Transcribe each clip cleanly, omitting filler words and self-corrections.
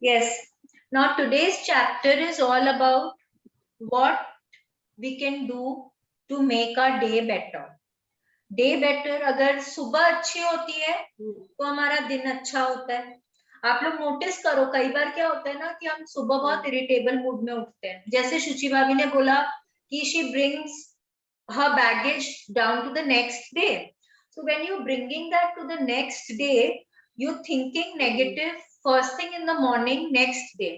Yes. Now today's chapter is all about what we can do to make our day better. Day better, अगर सुबह अच्छी होती है तो हमारा दिन अच्छा होता है. आप लोग नोटिस करो, कई बार क्या होता है ना कि हम सुबह बहुत इरिटेबल मूड में उठते हैं. जैसे शुचि भाभी ने बोला कि she brings her baggage down to the next day. So when you're bringing that to the next day, you're thinking negative first thing in the morning next day.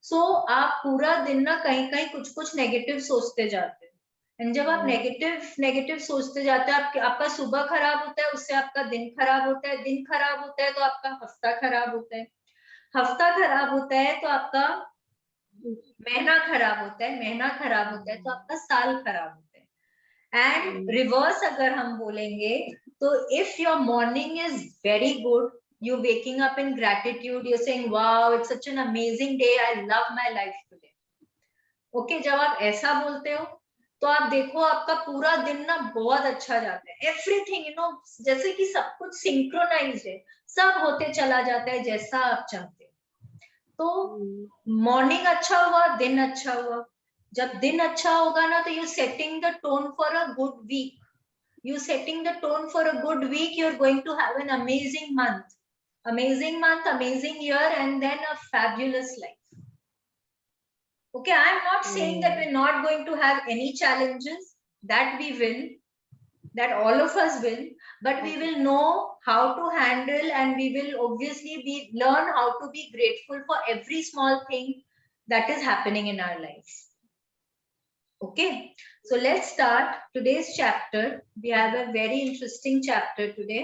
So आप पूरा दिन ना कहीं कहीं कुछ कुछ नेगेटिव सोचते जाते हैं. एंड जब आप नेगेटिव सोचते जाते हैं, आपका सुबह खराब होता है, उससे आपका दिन खराब होता है, दिन खराब होता है तो आपका हफ्ता खराब होता है, हफ्ता खराब होता है तो आपका महीना खराब होता है, महीना खराब होता है तो आपका साल खराब होता है. एंड रिवर्स अगर हम बोलेंगे तो if your morning is very good, you waking up in gratitude, you saying wow it's such an amazing day, I love my life today. Okay, जब आप ऐसा बोलते हो तो आप देखो आपका पूरा दिन ना बहुत अच्छा जाता है. एवरीथिंग जैसे कि सब कुछ सिंक्रोनाइज्ड है, सब होते चला जाता है जैसा आप चाहते हो. तो मॉर्निंग अच्छा हुआ, दिन अच्छा हुआ. जब दिन अच्छा होगा ना तो you setting the tone for a good week. You setting the tone for a good week. You are going to have an amazing month, amazing year, and then a fabulous life. Okay, I am not saying that we're not going to have any challenges. That we will, that all of us will, but we will know how to handle, and we will obviously learn how to be grateful for every small thing that is happening in our lives. Okay, so let's start today's chapter. We have a very interesting chapter today,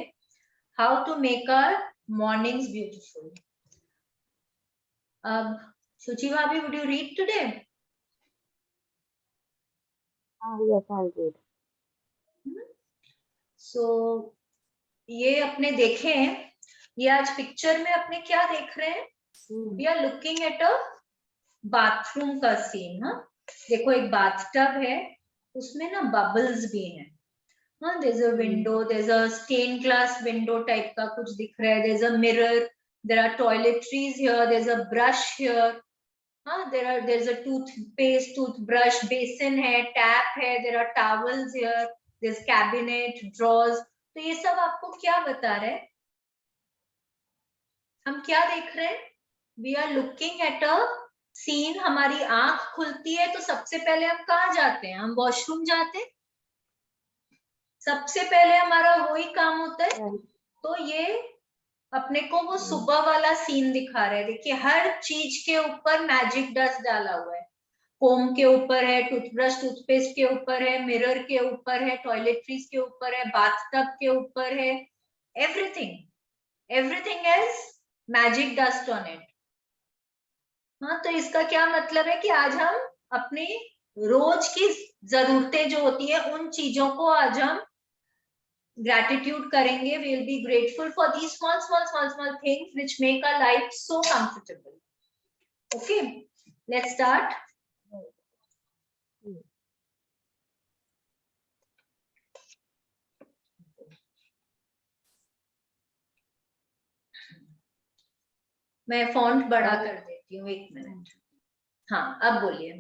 how to make our mornings beautiful. Shuchi Bhabhi, would you read today? Yes, I'll read. So ये अपने देखे हैं, ये आज picture में अपने क्या देख रहे हैं? We are looking at a bathroom का सीन. हाँ, देखो एक बाथटब है, उसमें ना बबल्स भी हैं. हाँ, there is a window, there is a stained glass window type का कुछ दिख रहा है. There is a mirror, there are toiletries here, there is a brush here. हाँ, there is a toothpaste, toothbrush, basin है, टैप है, there are towels here, there is cabinet, drawers. तो ये सब आपको क्या बता रहे हैं? हम क्या देख रहे हैं? We are looking at a scene. हमारी आंख खुलती है तो सबसे पहले हम कहाँ जाते हैं? हम वॉशरूम जाते हैं. सबसे पहले हमारा वही काम होता है. तो ये अपने को वो सुबह वाला सीन दिखा रहे हैं. देखिए हर चीज के ऊपर मैजिक डस्ट डाला हुआ है. कोम के ऊपर है, टूथब्रश टूथपेस्ट के ऊपर है, मिरर के ऊपर है, टॉयलेटरीज के ऊपर है, बाथटब के ऊपर है. Everything is magic dust on it. हाँ, तो इसका क्या मतलब है कि आज हम अपनी रोज की जरूरतें जो होती है उन चीजों को आज हम ग्रेटिट्यूड करेंगे. We will be grateful for the small things which make our life so comfortable. Okay, let's start. मैं फॉन्ट बड़ा कर देती हूँ, 1 मिनट. हाँ, अब बोलिए.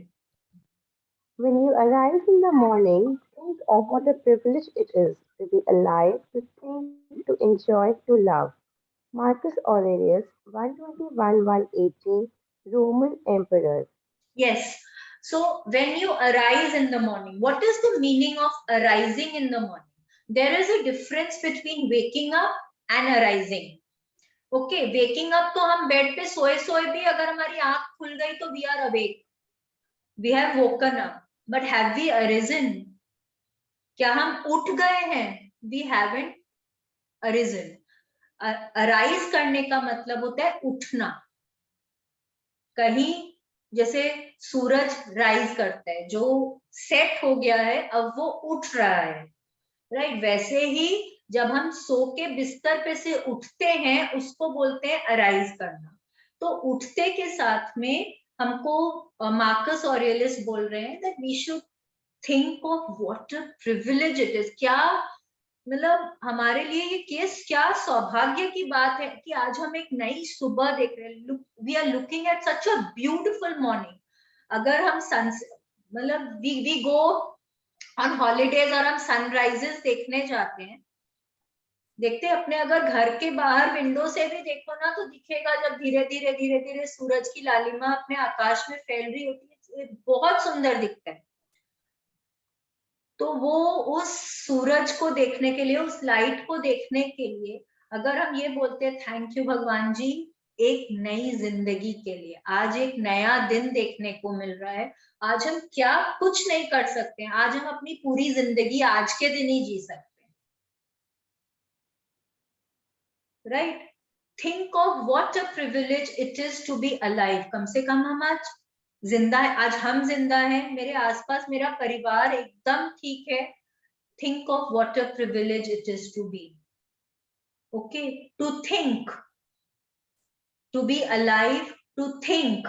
When you arise in the morning, think of what a privilege it is to be alive, to think, to enjoy, to love. Marcus Aurelius, 121-118, Roman Emperor. Yes. So when you arise in the morning, what is the meaning of arising in the morning? There is a difference between waking up and arising. Okay, waking up तो हम bed पे सोए सोए भी अगर हमारी आंख खुल गई तो we are awake, we have woken up. But have we arisen? क्या हम उठ गए हैं? We haven't arisen. अराइज करने का मतलब होता है उठना. कहीं जैसे सूरज राइज करता है, जो सेट हो गया है अब वो उठ रहा है, राइट? वैसे ही जब हम सो के बिस्तर पे से उठते हैं उसको बोलते हैं अराइज करना. तो उठते के साथ में हमको मार्कस ऑरेलियस बोल रहे हैं that we should think of what a privilege it is. क्या मतलब हमारे लिए ये केस क्या सौभाग्य की बात है कि आज हम एक नई सुबह देख रहे हैं। We are looking at such a beautiful morning. अगर हम सन मतलब वी गो ऑन हॉलीडेज और हम सनराइजेस देखने जाते हैं, देखते हैं अपने अगर घर के बाहर विंडो से भी देखो ना तो दिखेगा जब धीरे धीरे धीरे धीरे सूरज की लालिमा अपने आकाश में फैल रही होती है, बहुत सुंदर दिखता है। तो वो उस सूरज को देखने के लिए, उस लाइट को देखने के लिए अगर हम ये बोलते हैं थैंक यू भगवान जी एक नई जिंदगी के लिए, आज एक नया दिन देखने को मिल रहा है, आज हम क्या कुछ नहीं कर सकते हैं, आज हम अपनी पूरी जिंदगी आज के दिन ही जी सकते हैं, right? Think of what a privilege it is to be alive. कम से कम हम आज जिंदा है, आज हम जिंदा हैं, मेरे आसपास मेरा परिवार एकदम ठीक है। Think of what a privilege it is to be. Okay, to think, to be alive, to think.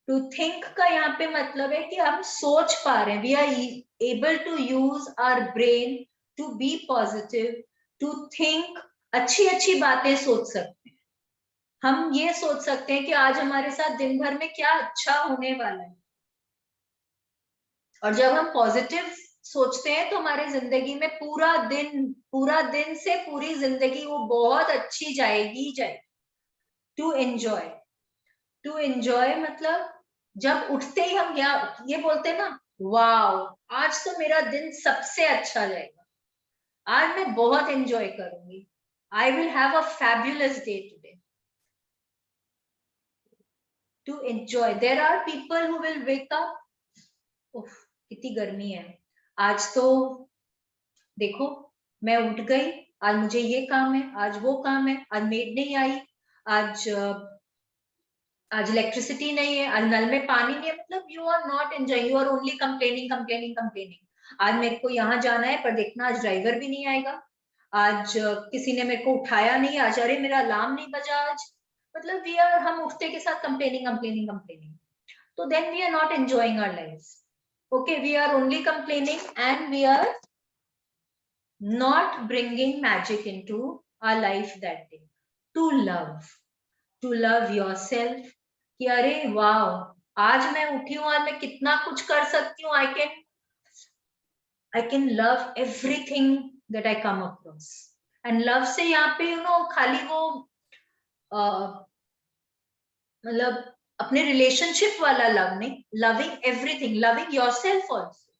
To think का यहाँ पे मतलब है कि हम सोच पा रहे हैं, we are able to use our brain to be positive, to think, अच्छी अच्छी बातें सोच सकते हैं। हम ये सोच सकते हैं कि आज हमारे साथ दिन भर में क्या अच्छा होने वाला है, और जब हम पॉजिटिव सोचते हैं तो हमारे जिंदगी में पूरा दिन से पूरी जिंदगी वो बहुत अच्छी जाएगी ही जाएगी। टू एंजॉय मतलब जब उठते ही हम ये बोलते हैं ना, वाओ आज तो मेरा दिन सबसे अच्छा जाएगा, आज मैं बहुत एंजॉय करूंगी, I will have a fabulous day today. To enjoy, there are people who will wake up, उफ कितनी गर्मी है आज तो, देखो मैं उठ गई, आज मुझे ये काम है, आज वो काम है, आज मेड नहीं आई, आज आज इलेक्ट्रिसिटी नहीं है, आज नल में पानी नहीं है, मतलब you are not enjoying, you are only complaining complaining complaining. आज मेरे को यहाँ जाना है पर देखना आज ड्राइवर भी नहीं आएगा, आज किसी ने मेरे को उठाया नहीं, आज अरे मेरा अलार्म नहीं बजा आज, मतलब वी आर, हम उठते के साथ कंप्लेनिंग कंप्लेनिंग कंप्लेनिंग, तो then we are not enjoying our life. Okay, we are only complaining and we are not bringing magic into our life that day. To love yourself, कि अरे wow आज मैं उठी हूँ, आज मैं कितना कुछ कर सकती हूँ, I can love everything that I come across. And love से यहाँ पे खाली वो मतलब अपने रिलेशनशिप वाला लव नहीं, loving everything, loving yourself also,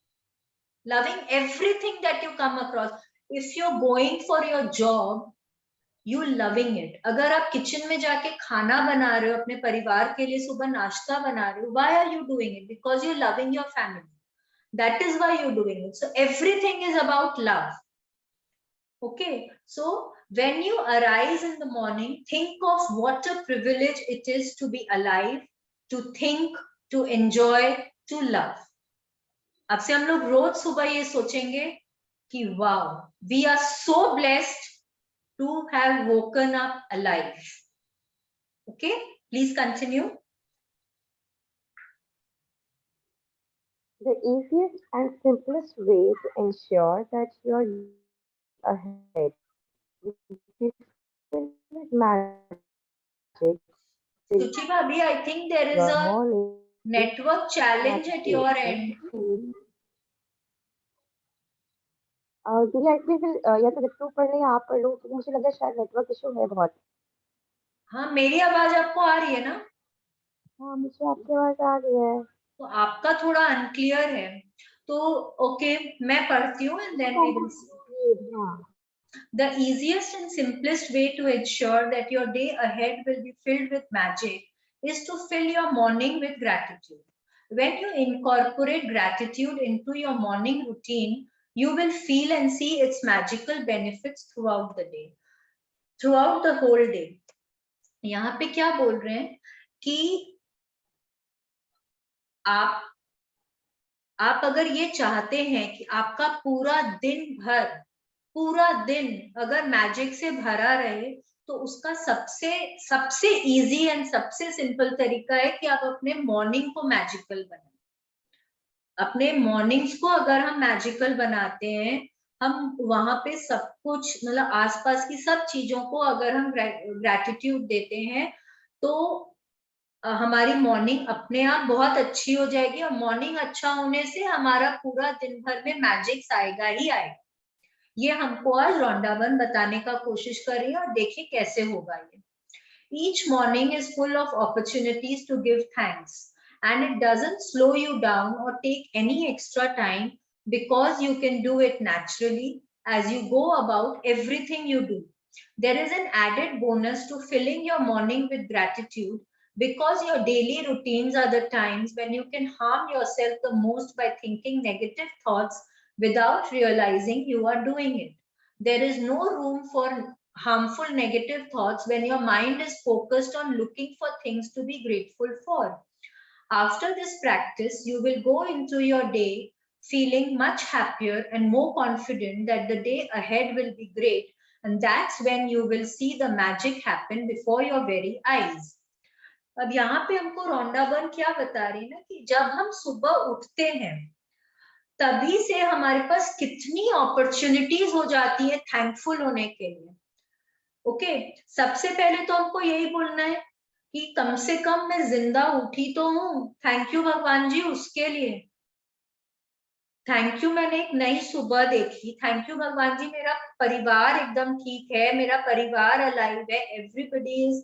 loving everything that you come across. If you're going for your job, you loving it. अगर आप किचन में जाके खाना बना रहे हो अपने परिवार के लिए, सुबह नाश्ता बना रहे हो, why are you doing it? Because you're loving your family. That is why you're doing it. So everything is about love. Okay, so when you arise in the morning, think of what a privilege it is to be alive, to think, to enjoy, to love. अब से हम लोग रोज सुबह ये सोचेंगे कि wow we are so blessed to have woken up alive. Okay, please continue. The easiest and simplest way to ensure that you're ahead will be filled with magic will Suchi भाभी, I think there is your a morning network challenge at make your you end. feel directly फिर या तो जब तू पढ़ ले या आप पढ़ लो क्योंकि मुझे लगा शायद नेटवर्क इशू है बहुत। हाँ, मेरी आवाज आपको आ रही है ना? हाँ मुझे आपकी आवाज आ रही है। तो आपका थोड़ा अनक्लियर है, तो ओके मैं पढ़ती हूँ and then we will see. हाँ The easiest and simplest way to ensure that your day ahead will be filled with magic is to fill your morning with gratitude. When you incorporate gratitude into your morning routine, you will feel and see its magical benefits throughout the day, throughout the whole day. यहाँ पे क्या बोल रहे हैं कि आप अगर ये चाहते हैं कि आपका पूरा दिन अगर मैजिक से भरा रहे, तो उसका सबसे इजी एंड सबसे सिंपल तरीका है कि आप अपने मॉर्निंग को मैजिकल बनाएं। अपने मॉर्निंग्स को अगर हम मैजिकल बनाते हैं, हम वहां पे सब कुछ मतलब आसपास की सब चीजों को अगर हम ग्रेटिट्यूड देते हैं तो हमारी मॉर्निंग अपने आप बहुत अच्छी हो जाएगी, और मॉर्निंग अच्छा होने से हमारा पूरा दिन भर में मैजिक्स आएगा ही आएगा। ये हमको आज रॉन्डा वन बताने का कोशिश कर रही है, और देखिए कैसे होगा ये। Each morning is full of opportunities to give thanks, and it doesn't slow you down or take any extra time because you can do it naturally as you go about everything you do. There is an added bonus to filling your morning with gratitude because your daily routines are the times when you can harm yourself the most by thinking negative thoughts without realizing you are doing it. There is no room for harmful negative thoughts when your mind is focused on looking for things to be grateful for. After this practice, you will go into your day feeling much happier and more confident that the day ahead will be great, and that's when you will see the magic happen before your very eyes. अब यहाँ पे हमको Rhonda one क्या बता रही है ना कि जब हम सुबह उठते हैं तभी से हमारे पास कितनी अपॉर्चुनिटीज हो जाती है थैंकफुल होने के लिए। ओके, सबसे पहले तो हमको यही बोलना है कि कम से कम मैं जिंदा उठी तो हूँ, थैंक यू भगवान जी उसके लिए। थैंक यू, मैंने एक नई सुबह देखी, थैंक यू भगवान जी मेरा परिवार एकदम ठीक है, मेरा परिवार अलाइव है, एवरीबॉडी इज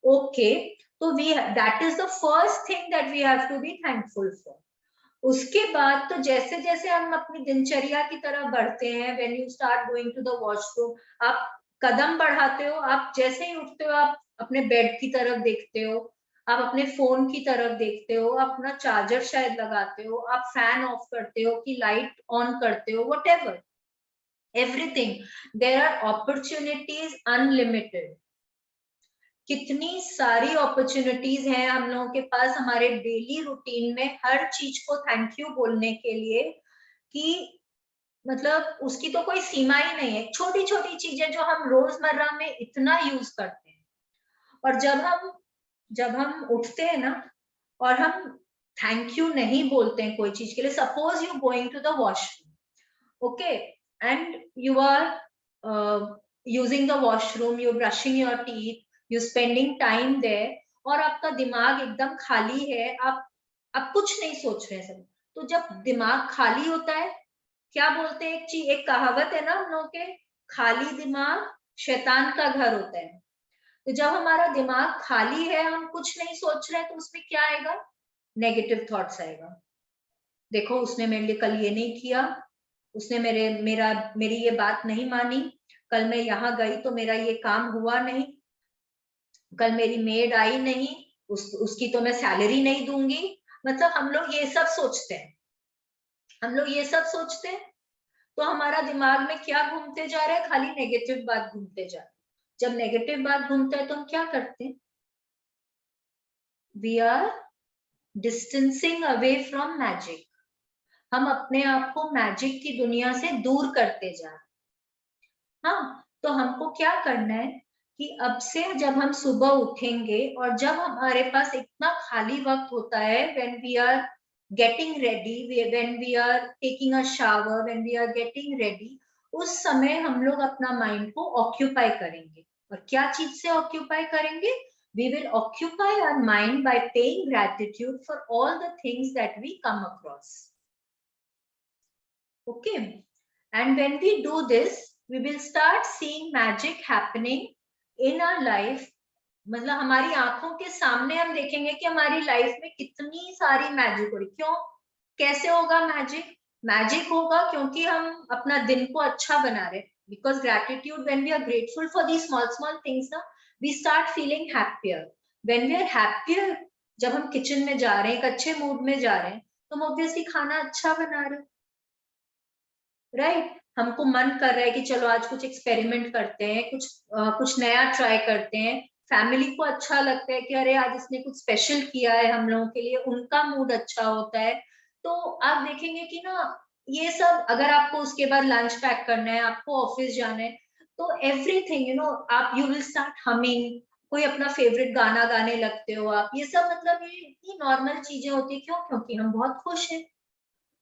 ओके। तो we that is the first thing that we have to be thankful for. उसके बाद तो जैसे जैसे हम अपनी दिनचर्या की तरफ बढ़ते हैं, when you start going to the washroom, आप कदम बढ़ाते हो, आप जैसे ही उठते हो आप अपने बेड की तरफ देखते हो, आप अपने फोन की तरफ देखते हो, आप अपना चार्जर शायद लगाते हो, आप फैन ऑफ करते हो कि लाइट ऑन करते हो, whatever, everything, there are opportunities unlimited. कितनी सारी अपॉर्चुनिटीज हैं हम लोगों के पास हमारे डेली रूटीन में हर चीज को थैंक यू बोलने के लिए, कि मतलब उसकी तो कोई सीमा ही नहीं है। छोटी छोटी चीजें जो हम रोजमर्रा में इतना यूज करते हैं, और जब हम उठते हैं ना और हम थैंक यू नहीं बोलते हैं कोई चीज के लिए, suppose you going to the washroom, okay, and you are using the washroom, you brushing your teeth, you spending time there, और आपका दिमाग एकदम खाली है, आप कुछ नहीं सोच रहे सब। तो जब दिमाग खाली होता है, क्या बोलते हैं, एक कहावत है ना हम लोगों के, खाली दिमाग शैतान का घर होता है। तो जब हमारा दिमाग खाली है, हम कुछ नहीं सोच रहे, तो उसमें क्या आएगा, नेगेटिव थॉट्स आएगा। देखो उसने मेरे लिए कल ये नहीं किया, उसने मेरी ये बात नहीं मानी, कल मैं यहाँ गई तो मेरा ये काम हुआ नहीं, कल मेरी मेड आई नहीं, उसकी तो मैं सैलरी नहीं दूंगी। मतलब हम लोग ये सब सोचते हैं, हम लोग ये सब सोचते हैं, तो हमारा दिमाग में क्या घूमते जा रहा है, खाली नेगेटिव बात घूमते जा रहा है। जब नेगेटिव बात घूमता है तो हम क्या करते हैं, we are distancing away from magic, हम अपने आप को मैजिक की दुनिया से दूर करते जा रहे हैं। हाँ, तो हमको क्या करना है कि अब से जब हम सुबह उठेंगे और जब हमारे पास इतना खाली वक्त होता है, when we are getting ready, when we are taking a shower, when we are getting ready, उस समय हम लोग अपना माइंड को ऑक्यूपाई करेंगे। और क्या चीज से ऑक्यूपाई करेंगे, we will occupy our mind by paying gratitude for all the things that we come across. Okay, and when we do this, we will start seeing magic happening in our life. मतलब हमारी आंखों के सामने हम देखेंगे कि हमारी life में कितनी सारी मैजिक हो रही। क्यों, कैसे होगा मैजिक, मैजिक होगा क्योंकि हम अपना दिन को अच्छा बना रहे। Because gratitude, when we are grateful for the small small things ना, we start feeling happier. When we are happier, जब हम किचन में जा रहे हैं, एक अच्छे मूड में जा रहे हैं, तो हम ऑब्वियसली खाना अच्छा बना रहे हैं, राइट। हमको मन कर रहा है कि चलो आज कुछ एक्सपेरिमेंट करते हैं, कुछ नया ट्राई करते हैं। फैमिली को अच्छा लगता है कि अरे आज इसने कुछ स्पेशल किया है हम लोगों के लिए, उनका मूड अच्छा होता है। तो आप देखेंगे कि ना ये सब, अगर आपको उसके बाद लंच पैक करना है, आपको ऑफिस जाना है, तो एवरीथिंग यू नो, आप यू विल स्टार्ट हमिंग, कोई अपना फेवरेट गाना गाने लगते हो आप। ये सब मतलब ये इतनी नॉर्मल चीजें होती है। क्यों, क्योंकि हम बहुत खुश हैं,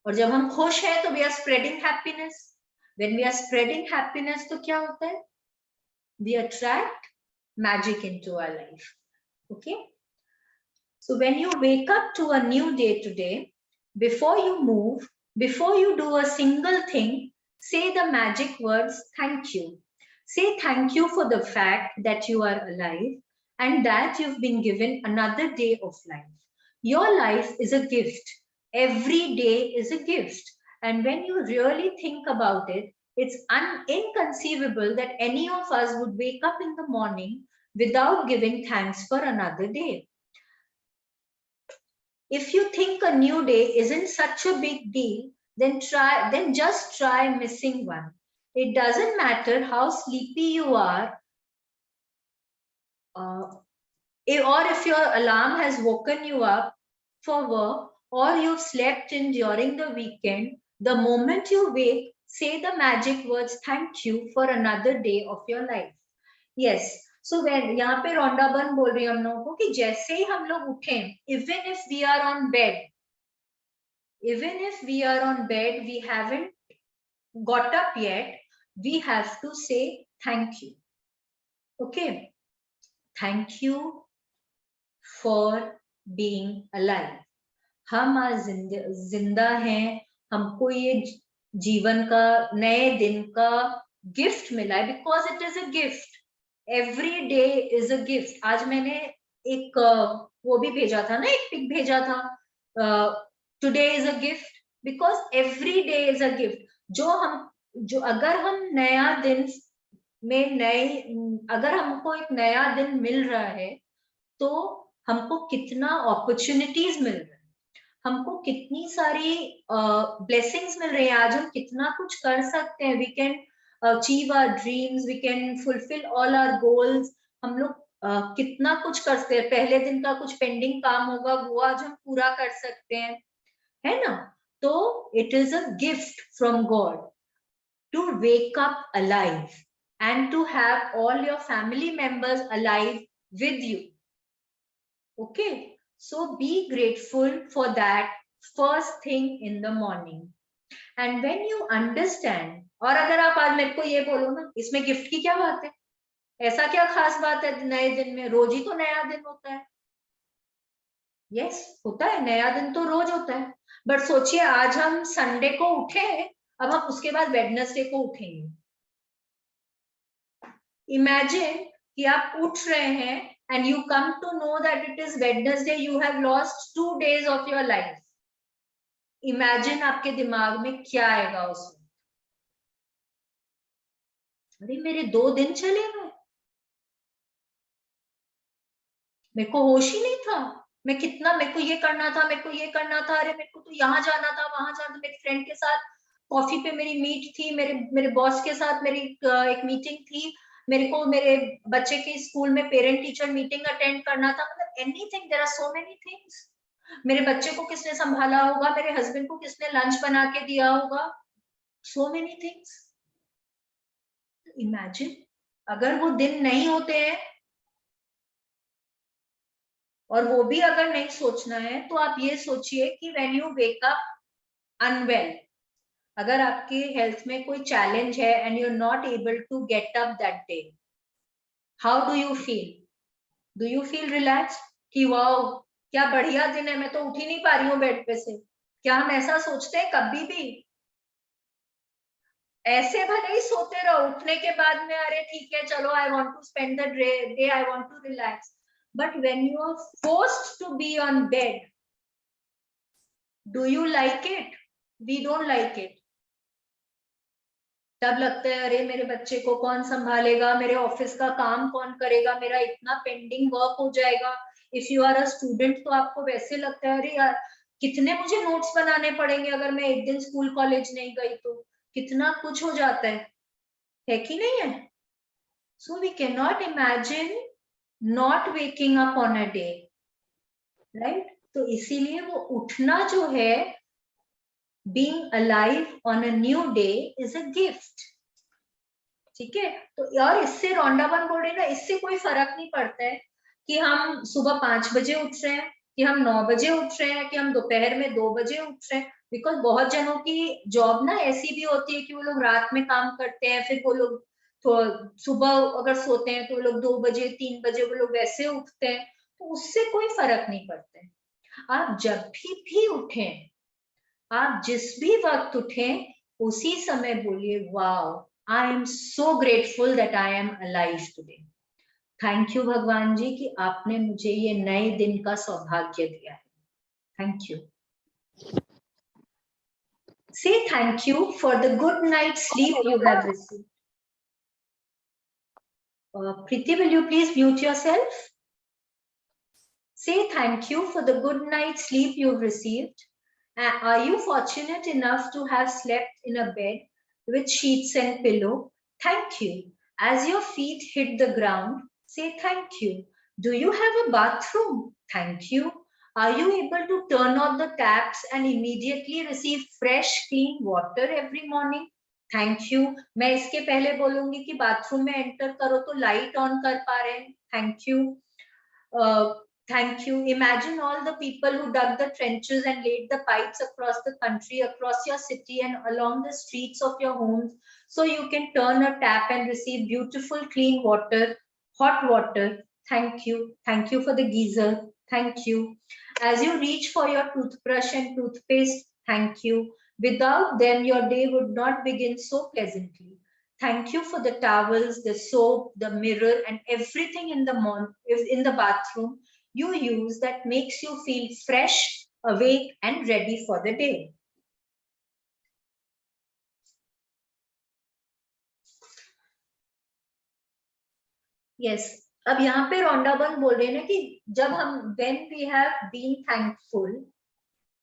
और जब हम खुश हैं तो we are spreading happiness. When we are spreading happiness, तो क्या होता है? We attract magic into our life. Okay. So when you wake up to a new day today, before you move, before you do a single thing, say the magic words, thank you. Say thank you for the fact that you are alive and that you've been given another day of life. Your life is a gift. Every day is a gift. And when you really think about it, it's inconceivable that any of us would wake up in the morning without giving thanks for another day. If you think a new day isn't such a big deal, then just try missing one. It doesn't matter how sleepy you are, or if your alarm has woken you up for work, or you've slept in during the weekend. The moment you wake, say the magic words, thank you for another day of your life. Yes. So when यहाँ पे रोंडा बन बोल रही है हम लोगों को कि जैसे ही हम लोग उठें, even if we are on bed, we haven't got up yet, we have to say thank you. Okay. Thank you for being alive. हम आज जिंदा हैं, हमको ये जीवन का नए दिन का गिफ्ट मिला है, because it is a gift. Every day is a gift. आज मैंने एक वो भी भेजा था ना, एक पिक भेजा था, today is a gift, because every day is a gift. जो अगर हम नया दिन में अगर हमको एक नया दिन मिल रहा है, तो हमको कितना अपॉर्चुनिटीज मिल रहा है, हमको कितनी सारी ब्लेसिंग्स मिल रही है. आज हम कितना कुछ कर सकते हैं. We can achieve our dreams, we can fulfil all our goals. हम लोग कितना कुछ कर सकते हैं. पहले दिन का कुछ पेंडिंग काम होगा, वो आज हम पूरा कर सकते हैं, है ना. तो it is a gift from God to wake up alive and to have all your family members alive with you. Okay. So be grateful for that first thing in the morning. And when you understand, और अगर आप आज मेरे को ये बोलो ना, इसमें गिफ्ट की क्या बात है, ऐसा क्या खास बात है नए दिन में? रोज ही तो नया दिन होता है. यस, होता है, नया दिन तो रोज होता है. बट सोचिए, आज हम संडे को उठे, अब हम उसके बाद वेडनेसडे को उठेंगे. इमेजिन कि आप उठ रहे हैं and you come to know that it is Wednesday, you have lost 2 days of your life. Imagine आपके दिमाग में क्या आएगा उसमें? अरे मेरे 2 दिन चले गए, मेरे को होश ही नहीं था. मेरे को ये करना था, मेरे को ये करना था, अरे मेरे को तो यहाँ जाना था, वहां जाना था, मेरे फ्रेंड के साथ कॉफी पे मेरी मीट थी, मेरे बॉस के साथ मेरी एक मीटिंग थी, मेरे को मेरे बच्चे के स्कूल में पेरेंट टीचर मीटिंग अटेंड करना था. मतलब anything, there are so many things. मेरे बच्चे को किसने संभाला होगा, मेरे हस्बैंड को किसने लंच बना के दिया होगा, सो मेनी थिंग्स. इमेजिन अगर वो दिन नहीं होते हैं, और वो भी अगर नहीं सोचना है, तो आप ये सोचिए कि when you wake up unwell, अगर आपके हेल्थ में कोई चैलेंज है and you are not able to get up that day, how do you feel? Do you feel relax कि वाओ क्या बढ़िया दिन है, मैं तो उठ ही नहीं पा रही हूँ बेड पे से? क्या हम ऐसा सोचते हैं कभी भी? ऐसे भले ही सोते रहो, उठने के बाद में अरे ठीक है चलो, I want to spend the day, I want to relax. But when you are forced to be on bed, do you like it? We don't like it. तब लगता है अरे मेरे बच्चे को कौन संभालेगा, मेरे ऑफिस का काम कौन करेगा, मेरा इतना पेंडिंग वर्क हो जाएगा. If you are a student तो आपको वैसे लगता है अरे यार कितने मुझे नोट्स बनाने पड़ेंगे अगर मैं एक दिन स्कूल कॉलेज नहीं गई तो. कितना कुछ हो जाता है कि नहीं है? So we can not imagine not waking up on a day, right? तो इसीलिए वो उठना जो है, being alive on a new day is a gift. ठीक है. तो यार इससे रोंडावन बोल रहे ना, इससे कोई फर्क नहीं पड़ता है कि हम सुबह 5 बजे उठ रहे हैं, कि हम 9 बजे उठ रहे हैं, कि हम दोपहर में 2 बजे उठ रहे हैं. बिकॉज बहुत जनों की जॉब ना ऐसी भी होती है कि वो लोग रात में काम करते हैं, फिर वो लोग तो सुबह अगर सोते हैं तो वो लोग 2 बजे 3 बजे वो लोग वैसे उठते हैं, तो उससे कोई फर्क नहीं पड़ता है। आप जब भी उठें, आप जिस भी वक्त उठें, उसी समय बोलिए wow, I am so grateful that I am alive today. Thank you भगवान जी कि आपने मुझे ये नए दिन का सौभाग्य दिया है। Thank you. Say thank you for the good night's sleep you have received. Preeti, will you please mute yourself? Say thank you for the good night's sleep you've received. Are you fortunate enough to have slept in a bed with sheets and pillow? Thank you. As your feet hit the ground, say thank you. Do you have a bathroom? Thank you. Are you able to turn on the taps and immediately receive fresh, clean water every morning? Thank you. मैं इसके पहले बोलूंगी कि bathroom में enter करो तो light on कर पा रहे हैं। Thank you. Thank you. Imagine all the people who dug the trenches and laid the pipes across the country, across your city, and along the streets of your homes, so you can turn a tap and receive beautiful, clean water, hot water. Thank you. Thank you for the geyser. Thank you. As you reach for your toothbrush and toothpaste, thank you. Without them, your day would not begin so pleasantly. Thank you for the towels, the soap, the mirror, and everything in the bathroom you use that makes you feel fresh, awake, and ready for the day. Yes. अब यहाँ पे रोंडाबन बोल रहे हैं ना कि जब हम when we have been thankful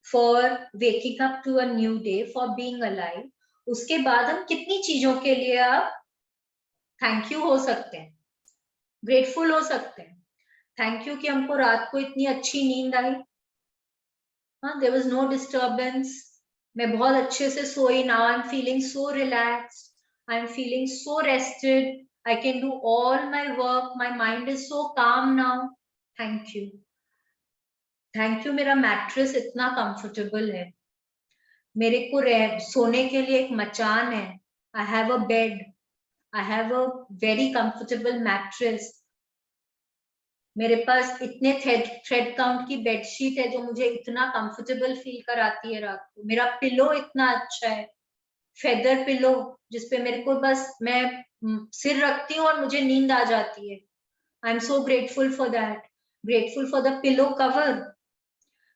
for waking up to a new day, for being alive, उसके बाद हम कितनी चीजों के लिए अब थैंक यू हो सकते हैं, ग्रेटफुल हो सकते हैं। थैंक यू कि हमको रात को इतनी अच्छी नींद आई। हाँ, there was no disturbance. मैं बहुत अच्छे से सोई। Now I'm feeling so relaxed. I'm feeling so rested. I can do all my work. My mind is so calm now. Thank you. Thank you. मेरा मैट्रेस इतना कंफर्टेबल है। मेरे को सोने के लिए एक मचान है। I have a bed. I have a very comfortable mattress. मेरे पास इतने थ्रेड काउंट की बेडशीट है जो मुझे इतना कंफर्टेबल फील कराती है रात को। मेरा पिलो इतना अच्छा है, फेदर पिलो, जिसपे मेरे को बस मैं सिर रखती हूँ और मुझे नींद आ जाती है। I am so grateful for that. Grateful for the pillow cover,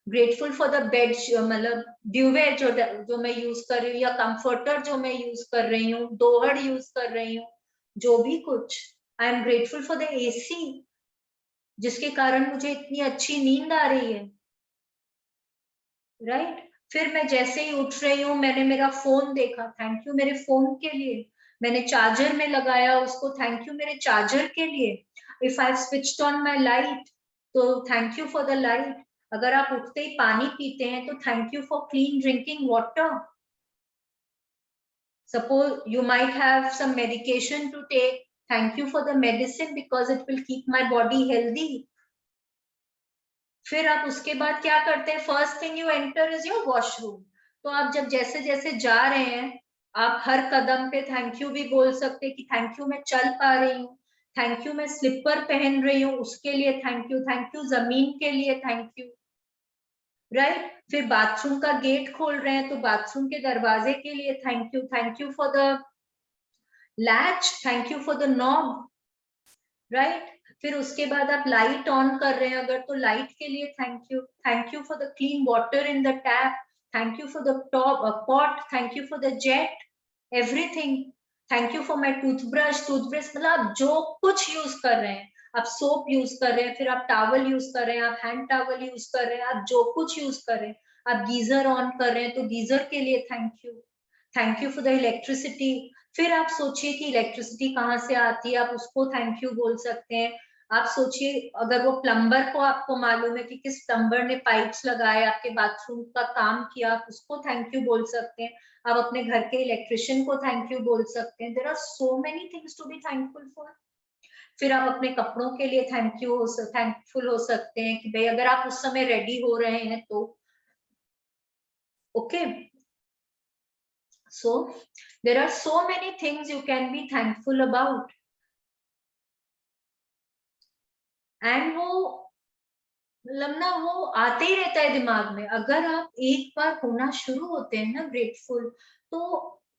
grateful for the bed, मतलब ड्यूवेट जो मैं यूज कर रही हूँ, या कंफर्टर जो मैं यूज कर रही हूँ, दोहड़ यूज कर रही हूँ, जो भी कुछ। आई am grateful for the AC, जिसके कारण मुझे इतनी अच्छी नींद आ रही है। राइट। फिर मैं जैसे ही उठ रही हूँ, मैंने मेरा फोन देखा, थैंक यू मेरे फोन के लिए। मैंने चार्जर में लगाया उसको, थैंक यू मेरे चार्जर के लिए। If I switched on my light, तो thank you for the light. अगर आप उठते ही पानी पीते हैं तो thank you for clean drinking water. Suppose you might have some medication to take. Thank you for the medicine because it will keep my body healthy. फिर आप उसके बाद क्या करते हैं? First thing you enter is your washroom. तो आप जब जैसे जैसे जा रहे हैं, आप हर कदम पे थैंक यू भी बोल सकते हैं कि थैंक यू मैं चल पा रही हूँ, थैंक यू मैं स्लीपर पहन रही हूँ उसके लिए थैंक यू जमीन के लिए थैंक यू। राइट। फिर बाथरूम का गेट खोल रहे हैं तो बाथरूम के दरवाजे के लिए thank you for the latch, thank you for the knob. Right. फिर उसके बाद आप लाइट ऑन कर रहे हैं अगर, तो लाइट के लिए thank you for the clean water in the tap, thank you for the pot, thank you for the jet, everything. Thank you for my toothbrush, मतलब आप जो कुछ यूज कर रहे हैं, आप सोप यूज कर रहे हैं, फिर आप टॉवल यूज कर रहे हैं, आप हैंड टॉवल यूज कर रहे हैं, आप जो कुछ यूज कर रहे हैं, आप गीजर ऑन कर रहे हैं तो गीजर के लिए thank you for the electricity. फिर आप सोचिए कि इलेक्ट्रिसिटी कहाँ से आती है, आप उसको थैंक यू बोल सकते हैं। आप सोचिए अगर वो प्लम्बर को, आपको मालूम है कि किस प्लम्बर ने पाइप्स लगाए, आपके बाथरूम का काम किया, आप उसको थैंक यू बोल सकते हैं। आप अपने घर के इलेक्ट्रिशियन को थैंक यू बोल सकते हैं। There are so many things to be thankful for. फिर आप अपने कपड़ों के लिए थैंकफुल हो सकते हैं कि भाई अगर आप उस समय रेडी हो रहे हैं तो Okay, so there are so many things you can be thankful about. And वो मतलब ना वो आते ही रहता है दिमाग में। अगर आप एक बार होना शुरू होते हैं ना ग्रेटफुल, तो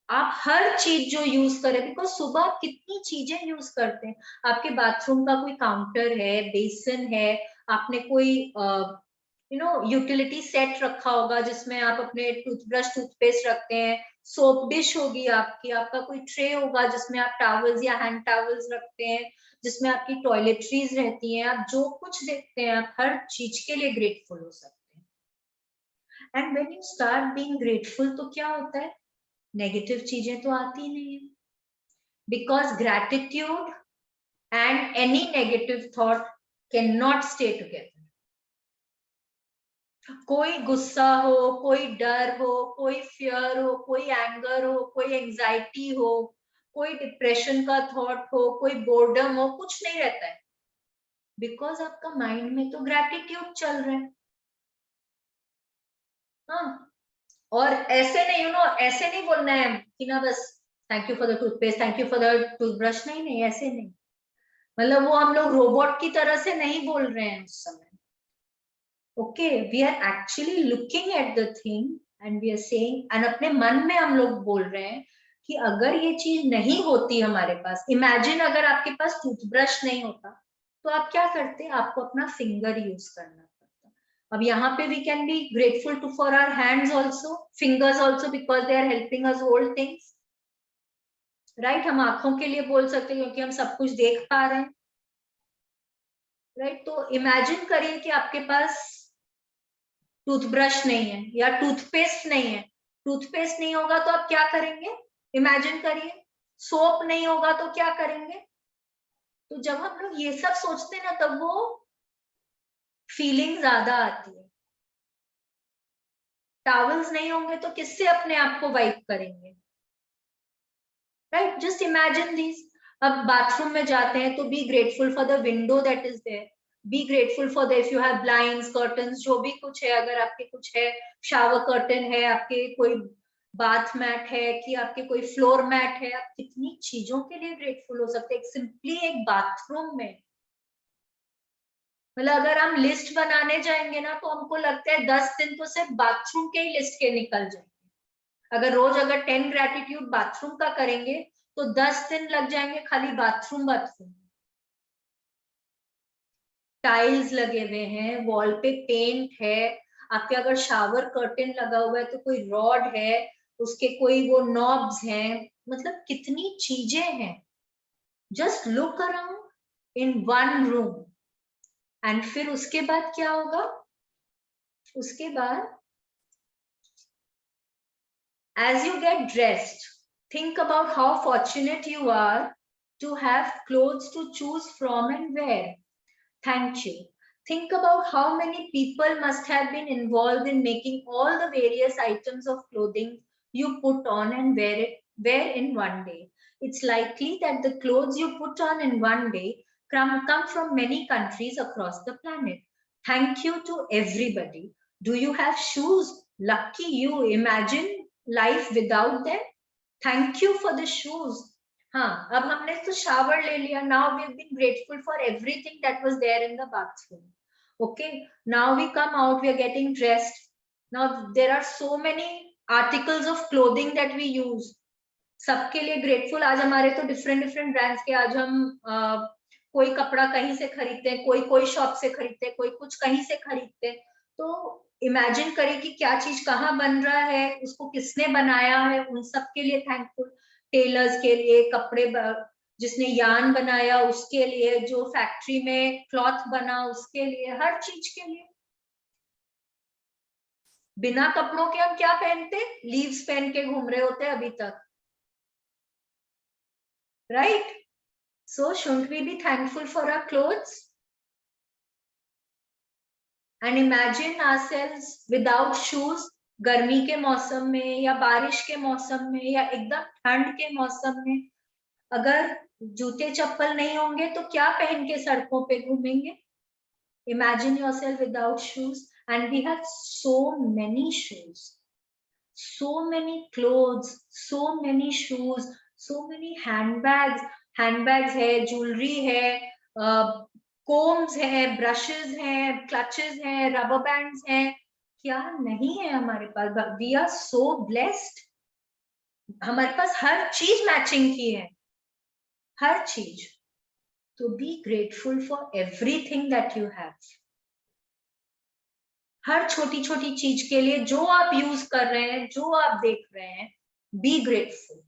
आप हर चीज जो यूज करें, बिकॉज सुबह आप कितनी चीजें यूज करते हैं। आपके बाथरूम का कोई काउंटर है, बेसिन है, आपने कोई यूटिलिटी सेट रखा होगा जिसमें आप अपने टूथब्रश टूथपेस्ट रखते हैं, सोप डिश होगी आपकी, आपका कोई ट्रे होगा जिसमें आप टॉवल्स या हैंड टॉवल्स रखते हैं, जिसमें आपकी टॉयलेटरीज रहती हैं। आप जो कुछ देखते हैं आप हर चीज के लिए ग्रेटफुल हो सकते हैं। And when you start being grateful तो क्या होता है, नेगेटिव चीजें तो आती नहीं है, because gratitude and any negative thought can not stay together. कोई गुस्सा हो, कोई डर हो, कोई फियर हो, कोई एंगर हो, कोई एंजाइटी हो, कोई डिप्रेशन का थॉट हो, कोई बोर्डम हो, कुछ नहीं रहता है, बिकॉज आपका माइंड में तो ग्रैटिट्यूड चल रहा है। हाँ, और ऐसे नहीं ऐसे नहीं बोलना है कि ना बस thank you for the toothpaste, thank you for the toothbrush, नहीं नहीं ऐसे नहीं। मतलब वो हम लोग रोबोट की तरह से नहीं बोल रहे हैं उस समय। Okay, we are actually looking at the thing and we are saying, and अपने मन में हम लोग बोल रहे हैं कि अगर ये चीज नहीं होती हमारे पास, इमेजिन अगर आपके पास टूथब्रश नहीं होता तो आप क्या करते, आपको अपना फिंगर यूज करना पड़ता। अब यहाँ पे we can be grateful to for our hands also, fingers also, because they are helping us hold things, right. हम आंखों के लिए बोल सकते हैं क्योंकि हम सब कुछ देख पा रहे हैं, राइट। तो इमेजिन करिए कि आपके पास टूथब्रश नहीं है या टूथपेस्ट नहीं है। टूथपेस्ट नहीं होगा तो आप क्या करेंगे, इमेजिन करिए। सोप नहीं होगा तो क्या करेंगे। तो जब हम लोग ये सब सोचते हैं ना, तब वो फीलिंग ज्यादा आती है। टॉवल्स नहीं होंगे तो किससे अपने आप को वाइप करेंगे, राइट। Just imagine this. अब बाथरूम में जाते हैं तो be grateful for the window that is there, be grateful for the, if you have blinds, curtains, जो भी कुछ है, अगर आपके कुछ है, शावर कर्टन है, आपके कोई बाथ मैट है, कि आपके कोई फ्लोर मैट है, आप कितनी चीजों के लिए ग्रेटफुल हो सकते हैं सिंपली एक बाथरूम में। मतलब अगर हम लिस्ट बनाने जाएंगे ना तो हमको लगता है 10 दिन तो सिर्फ बाथरूम के ही लिस्ट के निकल जाएंगे। अगर रोज अगर 10 ग्रेटिट्यूड बाथरूम का करेंगे तो 10 दिन लग जाएंगे खाली बाथरूम बाथरूम। टाइल्स लगे हुए हैं, वॉल पे पेंट है, आपके अगर शावर कर्टेन लगा हुआ है तो कोई रॉड है, उसके कोई वो नॉब्स हैं, मतलब कितनी चीजें हैं। Just look around in one room. And फिर उसके बाद क्या होगा, उसके बाद as you get dressed, think about how fortunate you are to have clothes to choose from and wear. Thank you. Think about how many people must have been involved in making all the various items of clothing you put on and wear in one day. It's likely that the clothes you put on in one day come from many countries across the planet. Thank you to everybody. Do you have shoes? Lucky you. Imagine life without them. Thank you for the shoes. हाँ, अब हमने तो shower ले लिया, now we have been grateful for everything that was there in the bathroom. Okay, now we come out, we are getting dressed. Now there are so many articles of clothing that we use. सबके लिए grateful। आज हमारे तो different brands के, आज हम कोई कपड़ा कहीं से खरीदते हैं, कोई शॉप से खरीदते हैं, कोई कुछ कहीं से खरीदते हैं। तो इमेजिन करें कि क्या चीज कहाँ बन रहा है, उसको किसने बनाया है, उन सब के लिए थैंकफुल। टेलर्स के लिए, कपड़े जिसने यान बनाया उसके लिए, जो फैक्ट्री में क्लॉथ बना उसके लिए, हर चीज के लिए। बिना कपड़ों के हम क्या पहनते, लीव्स पहन के घूम रहे होते अभी तक, right. So should we be thankful for our clothes and imagine ourselves without shoes. गर्मी के मौसम में या बारिश के मौसम में या एकदम ठंड के मौसम में अगर जूते चप्पल नहीं होंगे तो क्या पहन के सड़कों पे घूमेंगे। Imagine yourself without shoes, and we have so many shoes. so many clothes, so many shoes, so many handbags. Handbags है, jewelry है, combs है, brushes हैं, clutches हैं, rubber bands हैं. क्या नहीं है हमारे पास? We are so blessed. हमारे पास हर चीज मैचिंग की है, हर चीज. तो be grateful for everything that you have. हर छोटी छोटी चीज के लिए जो आप यूज कर रहे हैं, जो आप देख रहे हैं, बी ग्रेटफुल.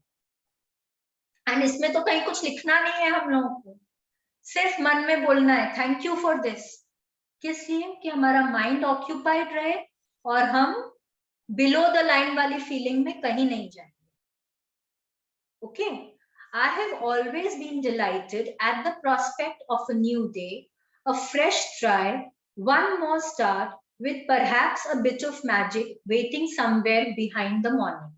एंड इसमें तो कहीं कुछ लिखना नहीं है हम लोगों को, सिर्फ मन में बोलना है थैंक यू फॉर दिस. किस लिए? कि हमारा माइंड ऑक्यूपाइड रहे और हम बिलो द लाइन वाली फीलिंग में कहीं नहीं जाएंगे. Okay. I have always been delighted at the prospect of a new day, a fresh try, one more start, with perhaps a bit of magic waiting somewhere behind the morning.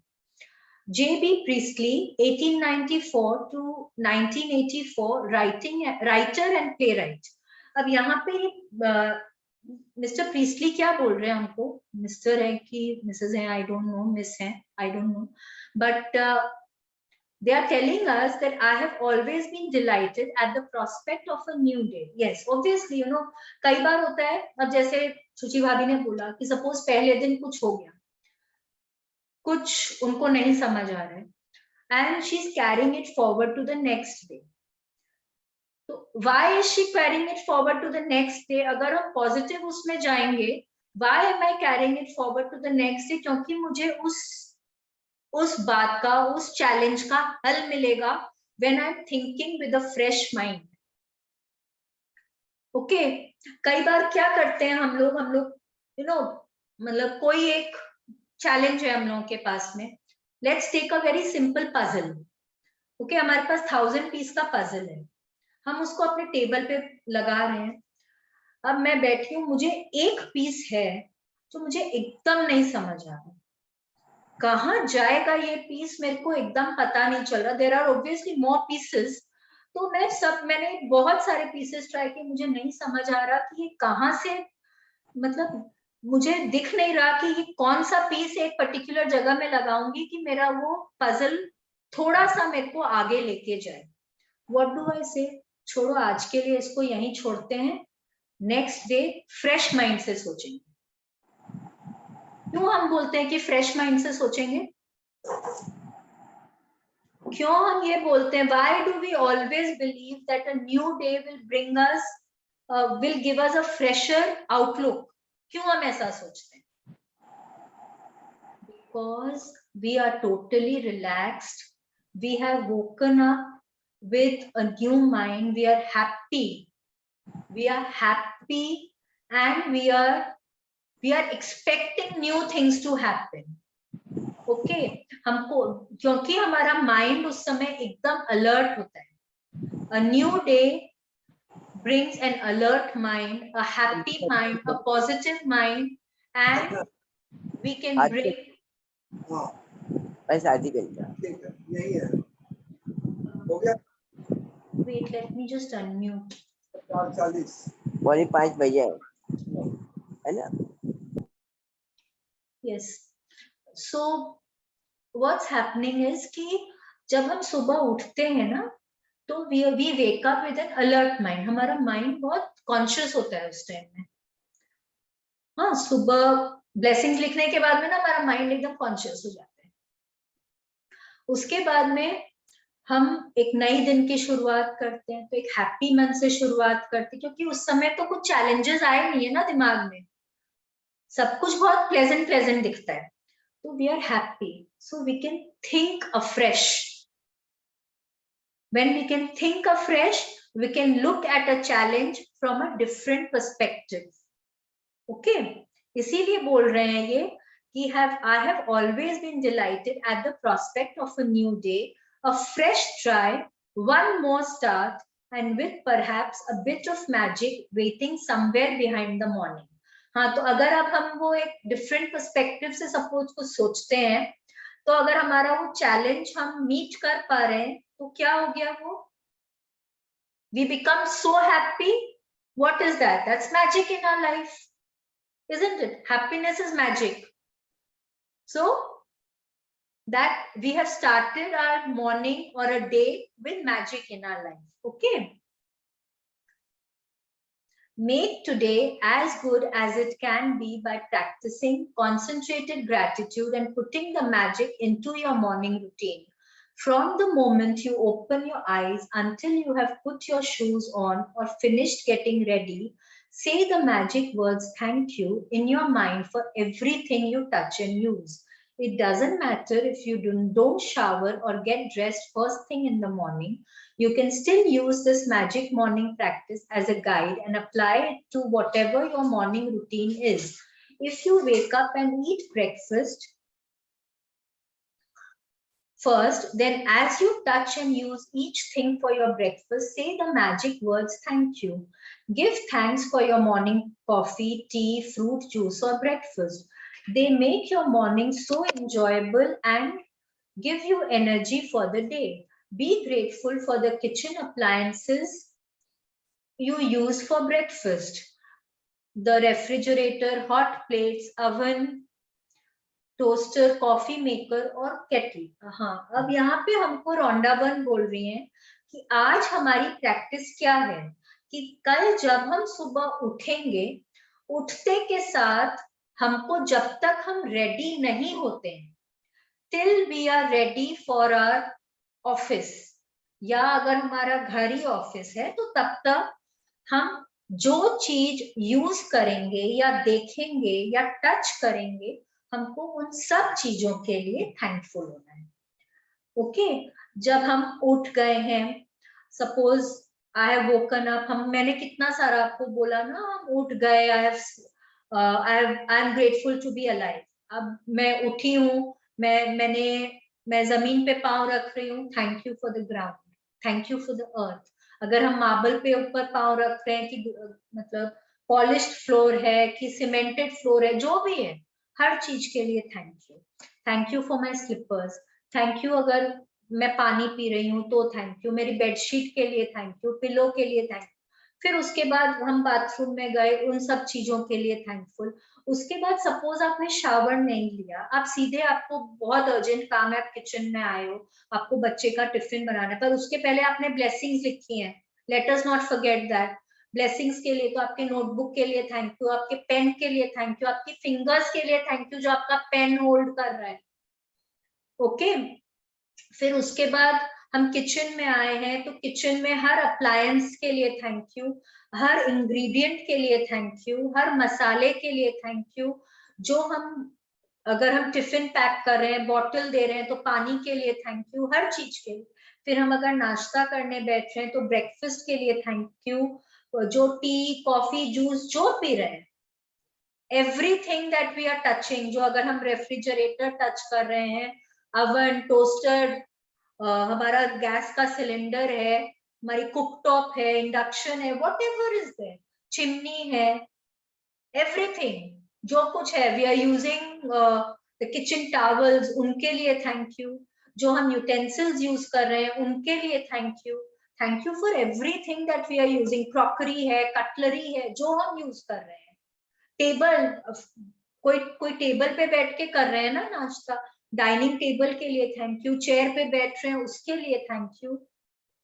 J.B. Priestley, 1894 to 1984, writer and playwright. अब यहाँ पे mister priestly क्या बोल रहे हैं हमको? Mister है कि मिसेस है, आई डोंट नो, मिस है, I don't know, but they are telling us that I have always been delighted at the prospect of a new day. Yes, obviously, you know, कई बार होता है. अब जैसे सुची भाभी ने बोला कि सपोज पहले दिन कुछ हो गया, कुछ उनको नहीं समझ आ रहा है, and she is carrying it forward to the next day. तो why is she carrying it forward to the next day? अगर हम पॉजिटिव उसमें जाएंगे, why am I carrying it forward to the next day? क्योंकि मुझे उस बात का, उस चैलेंज का हल मिलेगा when I'm thinking with a fresh mind. Okay. कई बार क्या करते हैं हम लोग यू नो, मतलब कोई एक चैलेंज है हम लोगों के पास में. Let's take a very simple puzzle. Okay, हमारे पास 1000 पीस का पजल है, हम उसको अपने टेबल पे लगा रहे हैं. अब मैं बैठी हूँ, मुझे एक पीस है जो मुझे एकदम नहीं समझ आ रहा, कहाँ जाएगा ये पीस, मेरे को एकदम पता नहीं चल रहा. There are obviously more pieces. तो मैंने बहुत सारे पीसेस ट्राई किए, मुझे नहीं समझ आ रहा कि ये कहाँ से, मतलब मुझे दिख नहीं रहा कि ये कौन सा पीस एक पर्टिकुलर जगह में लगाऊंगी कि मेरा वो पजल थोड़ा सा मेरे को आगे लेके जाए. व्हाट डू आई से? छोड़ो, आज के लिए इसको यहीं छोड़ते हैं, नेक्स्ट डे फ्रेश माइंड से सोचेंगे. क्यों हम बोलते हैं कि फ्रेश माइंड से सोचेंगे? क्यों हम ये बोलते हैं? Why do we always believe that a new day will bring us, will give us a fresher outlook? क्यों हम ऐसा सोचते हैं? Because we are totally relaxed. We have woken up with a new mind. We are happy. We are happy, and we are expecting new things to happen. Okay. हमको, क्योंकि हमारा mind उस समय एकदम अलर्ट होता है. A new day brings an alert mind, a happy mind, a positive mind, and we can bring. यही है. हो गया. Wait, let me just unmute. 4:40. 5 बजे है ना? Yes. So what's happening is कि जब हम सुबह उठते हैं ना, तो we wake up with an alert mind. हमारा माइंड बहुत कॉन्शियस होता है उस टाइम में. हाँ, सुबह ब्लेसिंग्स लिखने के बाद में ना हमारा माइंड एकदम कॉन्शियस हो जाता है. उसके बाद में हम एक नई दिन की शुरुआत करते हैं, तो एक हैप्पी मन से शुरुआत करते हैं, क्योंकि उस समय तो कुछ चैलेंजेस आए नहीं है ना दिमाग में, सब कुछ बहुत प्लेजेंट दिखता है. तो we are happy, so we can think afresh. When we can think afresh, we can look at a challenge from a different perspective. Okay, इसीलिए बोल रहे हैं ये कि I have always been delighted at the prospect of a new day, a fresh try, one more start, and with perhaps a bit of magic waiting somewhere behind the morning. हाँ, तो अगर अब हम वो एक different perspective से suppose को सोचते हैं, तो अगर हमारा वो चैलेंज हम मीट कर पा रहे हैं, तो क्या हो गया वो? We become so happy. What is that? That's magic in our life, isn't it? Happiness is magic. So that we have started our morning or a day with magic in our life. Okay. Make today as good as it can be by practicing concentrated gratitude and putting the magic into your morning routine. From the moment you open your eyes until you have put your shoes on or finished getting ready, say the magic words thank you in your mind for everything you touch and use. It doesn't matter if you don't shower or get dressed first thing in the morning. You can still use this magic morning practice as a guide and apply it to whatever your morning routine is. If you wake up and eat breakfast first, then as you touch and use each thing for your breakfast, say the magic words thank you. Give thanks for your morning coffee, tea, fruit juice, or breakfast. They make your morning so enjoyable and give you energy for the day. Be grateful for the kitchen appliances you use for breakfast. The refrigerator, hot plates, oven, toaster, coffee maker और kettle. हाँ, अब यहाँ पे हमको Rhonda Byrne बोल रही हैं कि आज हमारी प्रैक्टिस क्या है कि कल जब हम सुबह उठेंगे, उठते के साथ हमको जब तक हम रेडी नहीं होते हैं, till we are ready for our office, या अगर हमारा घर ही ऑफिस है तो तब तक हम जो चीज यूज करेंगे या देखेंगे या टच करेंगे, हमको उन सब चीजों के लिए थैंकफुल होना है. ओके. जब हम उठ गए हैं, suppose I have woken up, मैंने कितना सारा आपको बोला ना, हम उठ गए, I am grateful to be alive. अब मैं उठी हूँ, मैं जमीन पे पांव रख रही हूँ, thank you for the ground, thank you for the earth. अगर हम मार्बल पे ऊपर पांव रख रहे हैं कि मतलब पॉलिश्ड फ्लोर है कि सीमेंटेड फ्लोर है, जो भी है, हर चीज के लिए thank you. Thank you for my slippers, thank you अगर मैं पानी पी रही हूँ तो थैंक यू. मेरी बेडशीट के लिए थैंक यू, पिलो के लिए थैंक यू. फिर उसके बाद हम बाथरूम में गए, उन सब चीजों के लिए थैंकफुल. उसके बाद सपोज आपने शावर नहीं लिया, आप सीधे, आपको बहुत अर्जेंट काम है, आप किचन में आए हो, आपको बच्चे का टिफिन बनाना है, पर उसके पहले आपने ब्लेसिंग्स लिखी हैं. Let us not forget that. Blessings के लिए तो आपके नोटबुक के लिए थैंक यू, आपके पेन के लिए थैंक यू, आपकी फिंगर्स के लिए थैंक यू जो आपका पेन होल्ड कर रहा है. ओके. फिर उसके बाद हम किचन में आए हैं तो किचन में हर अप्लायंस के लिए थैंक यू, हर इंग्रेडिएंट के लिए थैंक यू, हर मसाले के लिए थैंक यू. जो हम, अगर हम टिफिन पैक कर रहे हैं, बॉटल दे रहे हैं, तो पानी के लिए थैंक यू, हर चीज के लिए. फिर हम अगर नाश्ता करने बैठ रहे हैं तो ब्रेकफास्ट के लिए थैंक यू. जो टी, कॉफी, जूस जो पी रहे हैं, everything that we are touching, जो अगर हम रेफ्रिजरेटर टच कर रहे हैं, अवन, टोस्टर, हमारा गैस का सिलेंडर है, हमारी कुकटॉप है, इंडक्शन है, whatever is there, chimney है, एवरीथिंग जो कुछ है, we are using the kitchen towels, उनके लिए थैंक यू. जो हम यूटेंसिल्स यूज कर रहे हैं उनके लिए thank you. Thank you for everything that we are using. Crockery है, कटलरी है, जो हम यूज कर रहे हैं. टेबल, कोई टेबल पे बैठ के कर रहे हैं ना नाश्ता, डाइनिंग टेबल के लिए थैंक यू. चेयर पे बैठ रहे हैं उसके लिए थैंक यू.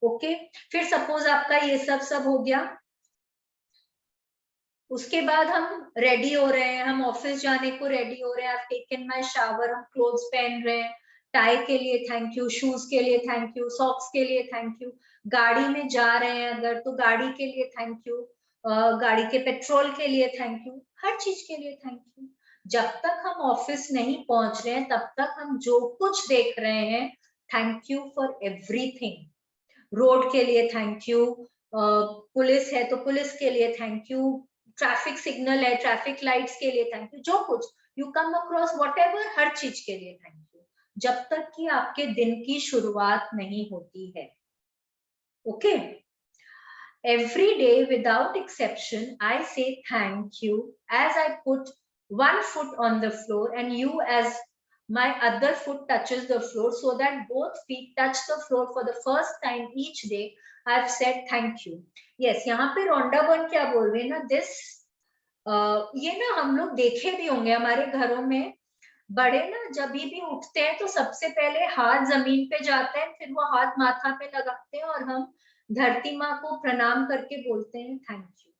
ओके. फिर सपोज आपका ये सब हो गया, उसके बाद हम रेडी हो रहे हैं, हम ऑफिस जाने को रेडी हो रहे हैं, आई टेकन माय शावर, हम क्लोथ्स पहन रहे हैं, टाई के लिए थैंक यू, शूज के लिए थैंक यू, सॉक्स के लिए थैंक यू. गाड़ी में जा रहे हैं अगर, तो गाड़ी के लिए थैंक यू, गाड़ी के पेट्रोल के लिए थैंक यू, हर चीज के लिए थैंक यू. जब तक हम ऑफिस नहीं पहुंच रहे हैं तब तक हम जो कुछ देख रहे हैं, thank you for everything. Road के लिए थैंक यू, पुलिस है तो पुलिस के लिए थैंक यू, ट्रैफिक सिग्नल है, ट्रैफिक लाइट्स के लिए थैंक यू, जो कुछ यू कम अक्रॉस, व्हाटएवर, हर चीज के लिए थैंक यू, जब तक कि आपके दिन की शुरुआत नहीं होती है. Okay. Every day without exception, I say thank you as I put one foot on the floor and you as my other foot touches the floor, so that both feet touch the floor for the first time each day. I've said thank you. Yes, यहाँ पे Rhonda Byrne क्या बोल रहे हैं ना, this ये ना हम लोग देखे भी होंगे हमारे घरों में. बड़े ना जब भी उठते हैं तो सबसे पहले हाथ जमीन पे जाते हैं, फिर वो हाथ माथा पे लगाते हैं और हम धरती माँ को प्रणाम करके बोलते हैं थैंक यू।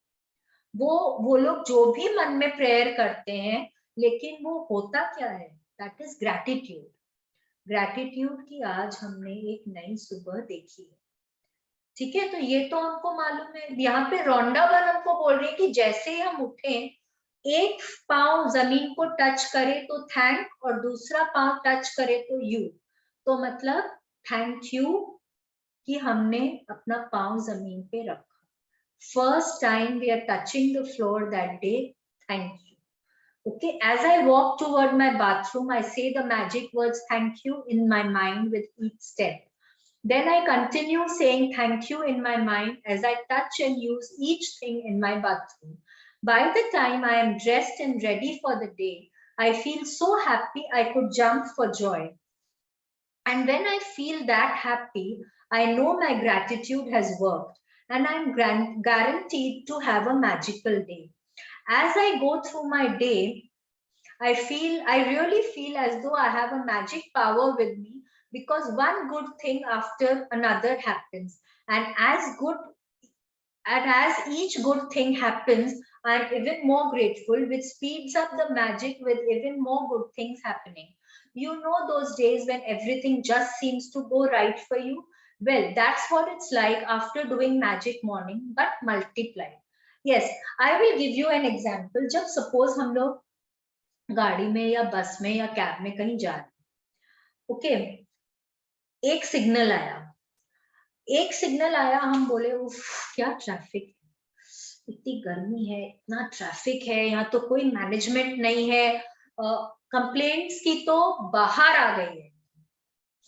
वो लोग जो भी मन में प्रेयर करते हैं, लेकिन वो होता क्या है, दैट इज ग्रैटिट्यूड। ग्रैटिट्यूड की आज हमने एक नई सुबह देखी है। ठीक है, तो ये तो हमको मालूम है। यहाँ पे रोंडा वन हमको बोल रही है कि जैसे ही हम उठे, एक पाँव जमीन को टच करे तो थैंक, और दूसरा पाँव टच करे तो यू। तो मतलब थैंक यू कि हमने अपना पाँव जमीन पे रखा। First time we are touching the floor that day, thank you. Okay, as I walk toward my bathroom, I say the magic words thank you in my mind with each step. Then I continue saying thank you in my mind as I touch and use each thing in my bathroom. By the time I am dressed and ready for the day, I feel so happy I could jump for joy. And when I feel that happy, I know my gratitude has worked and I'm guaranteed to have a magical day. As I go through my day, I really feel as though I have a magic power with me, because one good thing after another happens. And as each good thing happens, I'm even more grateful, which speeds up the magic with even more good things happening. You know those days when everything just seems to go right for you? Well, that's what it's like after doing magic morning, but multiplied. Yes, I will give you an example. जब suppose हम लोग गाड़ी में या बस में या cab में कहीं जा रहे, ओके, एक सिग्नल आया, हम बोले उफ क्या ट्रैफिक, इतनी गर्मी है, इतना ट्रैफिक है, यहाँ तो कोई मैनेजमेंट नहीं है, कंप्लेंट्स की तो बाहर आ गई है।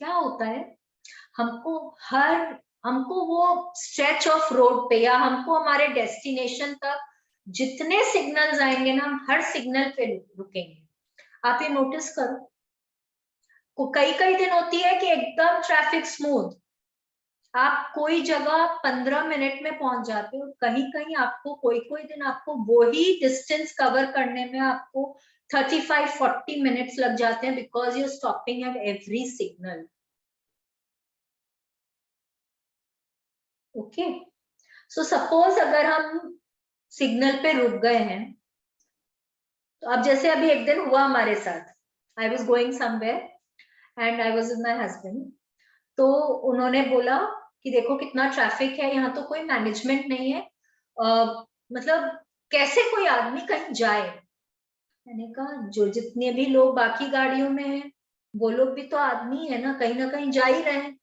क्या होता है, हमको वो स्ट्रेच ऑफ रोड पे या हमको हमारे डेस्टिनेशन तक जितने सिग्नल्स आएंगे ना, हम हर सिग्नल पे रुकेंगे। आप ये नोटिस करो, कई दिन होती है कि एकदम ट्रैफिक स्मूथ, आप कोई जगह 15 मिनट में पहुंच जाते हो, कहीं आपको कोई दिन आपको वो ही डिस्टेंस कवर करने में आपको 35-40 मिनट्स लग जाते हैं, because you stopping at every signal. Okay, so suppose अगर हम सिग्नल पे रुक गए हैं, तो अब जैसे अभी एक दिन हुआ हमारे साथ, I was going somewhere and I was with my husband, तो उन्होंने बोला कि देखो कितना ट्रैफिक है, यहाँ तो कोई मैनेजमेंट नहीं है, मतलब कैसे कोई आदमी कहीं जाए। मैंने कहा जो जितने भी लोग बाकी गाड़ियों में हैं, वो लोग भी तो आदमी है ना कहीं जा ही रहे हैं।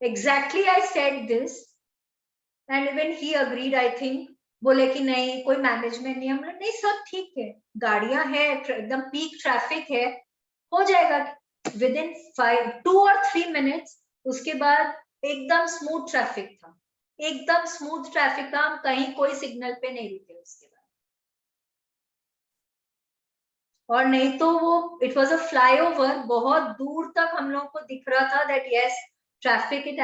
Exactly I said this and even he agreed, I think, बोले कि नहीं कोई मैनेजमेंट नहीं। हम लोग नहीं, सब ठीक है, गाड़ियां हैं, एकदम पीक ट्रैफिक है, हो जाएगा विद इन 2 और 3 मिनट्स। उसके बाद एकदम स्मूथ ट्रैफिक था, एकदम स्मूथ ट्रैफिक था, हम कहीं कोई सिग्नल पे नहीं रुके उसके बाद। और नहीं तो वो इट वाज अ फ्लाईओवर, बहुत दूर तक हम लोगों को दिख रहा था that yes traffic is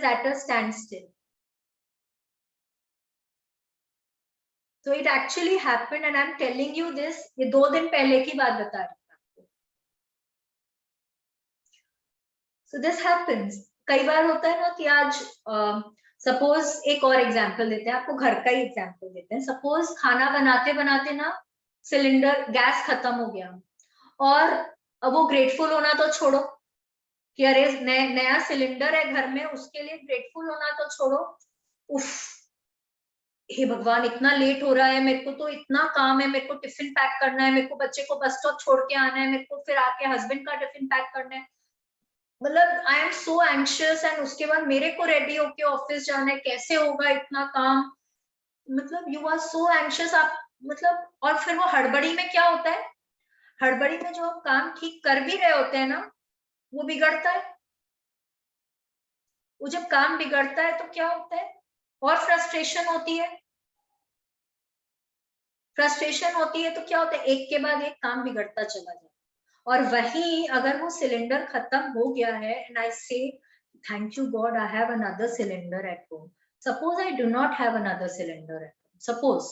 at a stand still. So it actually happened and I'm telling you this, ये 2 दिन पहले की बात बता रही हूँ आपको। So this happens, कई बार होता है ना कि आज सपोज एक और एग्जांपल देते हैं आपको, घर का ही एग्जांपल देते हैं। सपोज खाना बनाते बनाते ना सिलेंडर गैस खत्म हो गया, और अब वो ग्रेटफुल होना तो छोड़ो कि अरे नया सिलेंडर है घर में, उसके लिए ग्रेटफुल होना तो छोड़ो, उफ हे भगवान इतना लेट हो रहा है, मेरे को तो इतना काम है, मेरे को टिफिन पैक करना है, मेरे को बच्चे को बस स्टॉप छोड़ के आना है, मेरे को फिर आके हस्बैंड का टिफिन पैक करना है, मतलब I am so anxious, and उसके बाद मेरे को रेडी होके ऑफिस जाना है, कैसे होगा इतना काम, मतलब यू आर सो एंशियस आप, मतलब और फिर वो हड़बड़ी में क्या होता है, हड़बड़ी में जो हम काम ठीक कर भी रहे होते हैं ना, वो बिगड़ता है। वो जब काम बिगड़ता है तो क्या होता है, और फ्रस्ट्रेशन होती है, तो क्या होता है, एक के बाद एक काम बिगड़ता चला जाता है। और वही अगर वो सिलेंडर खत्म हो गया है, एंड आई से thank you God I have another cylinder at home. Suppose I do not have another cylinder at home, suppose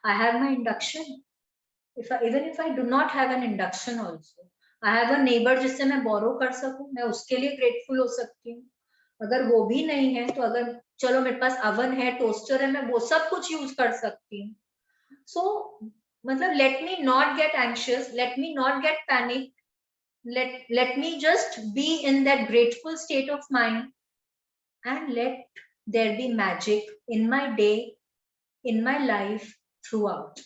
I have my induction, even if I do not have an induction also, I have a neighbor जिससे मैं borrow कर सकूं, मैं उसके लिए grateful हो सकती हूँ. अगर वो भी नहीं है तो अगर चलो मेरे पास oven है, toaster है, मैं वो सब कुछ use कर सकती हूँ. So मतलब let me not get anxious, let me not get panic, let me just be in that grateful state of mind, and let there be magic in my day, in my life throughout.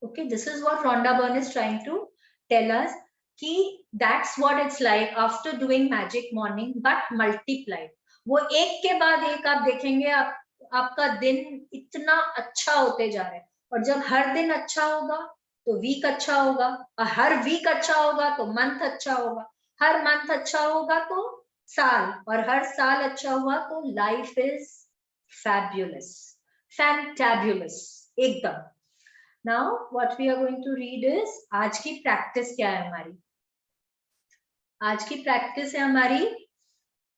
Okay, this is what Rhonda Byrne is trying to tell us, कि that's what it's like after doing magic morning but multiplied. वो एक के बाद एक आप देखेंगे आपका दिन इतना अच्छा होते जा रहा है, और जब हर दिन अच्छा होगा तो वीक अच्छा होगा, और हर वीक अच्छा होगा तो मंथ अच्छा होगा, हर मंथ अच्छा होगा तो साल, और हर साल अच्छा हुआ तो लाइफ इज फैब्युलस, फैंटाबुलस एकदम. Now what we are going to read is, आज की प्रैक्टिस क्या है हमारी? आज की प्रैक्टिस है हमारी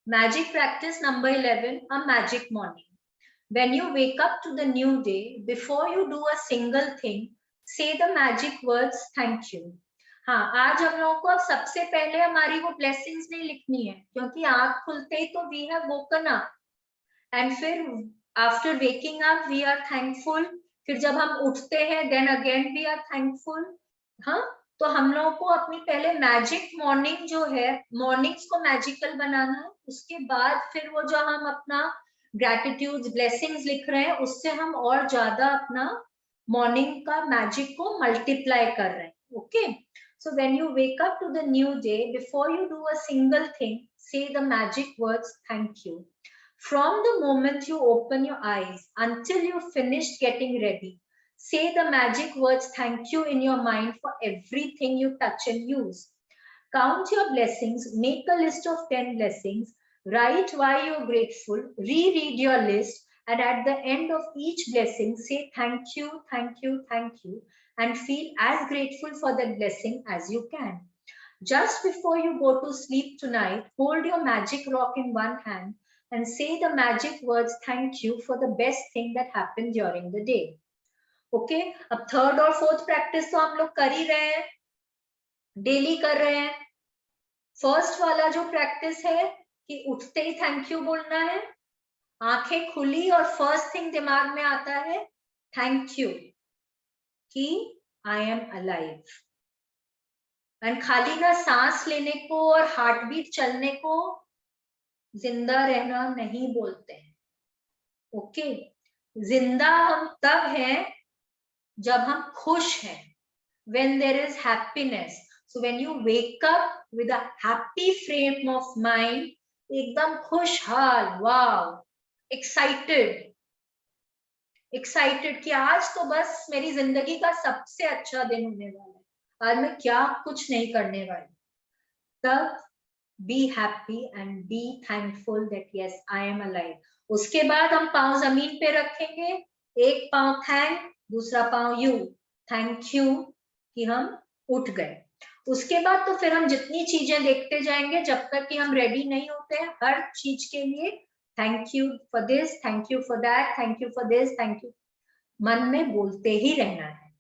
magic practice number 11, a magic morning. When you wake up to the new day, before you do a single thing, say the magic words thank you. हाँ, आज हम लोगों को सबसे पहले हमारी वो ब्लेसिंग्स नहीं लिखनी है, क्योंकि आँख खुलते ही तो we have woken up, and फिर after waking up we are thankful. फिर जब हम उठते हैं then again we are thankful. हाँ, तो हम लोगों को अपनी पहले मैजिक मॉर्निंग जो है, मॉर्निंग्स को मैजिकल बनाना है, उसके बाद फिर वो जो हम अपना ग्रैटिट्यूड ब्लेसिंग्स लिख रहे हैं उससे हम और ज्यादा अपना मॉर्निंग का मैजिक को मल्टीप्लाई कर रहे हैं. Okay, so when you wake up to the new day, before you do a single thing, say the magic words thank you. From the moment you open your eyes until you finish getting ready, say the magic words thank you in your mind for everything you touch and use. Count your blessings, make a list of 10 blessings, write why you're grateful, reread your list, and at the end of each blessing, say thank you, thank you, thank you, and feel as grateful for that blessing as you can. Just before you go to sleep tonight, hold your magic rock in one hand and say the magic words thank you for the best thing that happened during the day. Okay, अब third और fourth practice तो हम लोग कर ही रहे हैं, daily कर रहे हैं. फर्स्ट वाला जो प्रैक्टिस है कि उठते ही थैंक यू बोलना है, आंखें खुली और फर्स्ट थिंग दिमाग में आता है थैंक यू, कि आई एम अलाइव. एंड खाली ना सांस लेने को और हार्ट बीट चलने को जिंदा रहना नहीं बोलते हैं. ओके, जिंदा हम तब हैं जब हम खुश हैं, when there is happiness. So when you wake up with a happy frame of mind, एकदम खुशहाल, wow, excited कि आज तो बस मेरी जिंदगी का सबसे अच्छा दिन होने वाला है, आज मैं क्या कुछ नहीं करने वाली. तब be happy and be thankful that yes I am alive. उसके बाद हम पाँव जमीन पे रखेंगे, एक पाँव थैंक, दूसरा पाँव यू, थैंक यू कि हम उठ गए. उसके बाद तो फिर हम जितनी चीजें देखते जाएंगे जब तक कि हम रेडी नहीं होते हैं हर चीज के लिए, thank you for this, thank you for that, thank you for this, thank you मन में बोलते ही रहना है.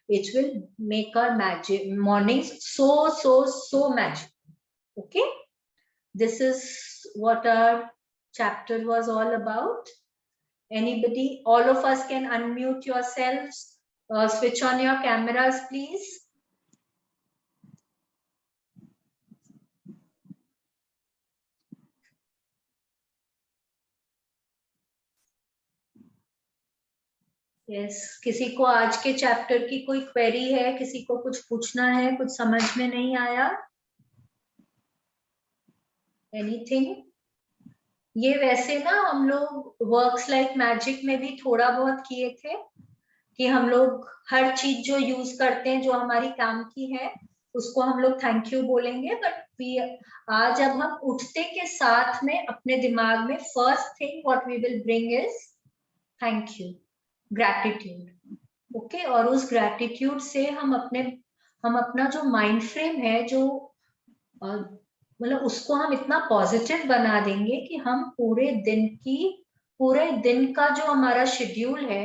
It will make our magic morning so magic. Okay, this is what our chapter was all about. Anybody, all of us can unmute yourselves, switch on your cameras please. Yes, किसी को आज के चैप्टर की कोई query है, किसी को कुछ पूछना है, कुछ समझ में नहीं आया, एनीथिंग? ये वैसे ना हम लोग वर्क्स लाइक मैजिक में भी थोड़ा बहुत किए थे कि हम लोग हर चीज जो यूज करते हैं जो हमारी काम की है उसको हम लोग थैंक यू बोलेंगे. बट आज अब हम उठते के साथ में अपने दिमाग में first thing what we will bring is thank you, gratitude. Okay, और उस ग्रैटिट्यूड से हम अपना जो माइंड फ्रेम है जो मतलब उसको हम इतना पॉजिटिव बना देंगे कि हम पूरे दिन का जो हमारा शेड्यूल है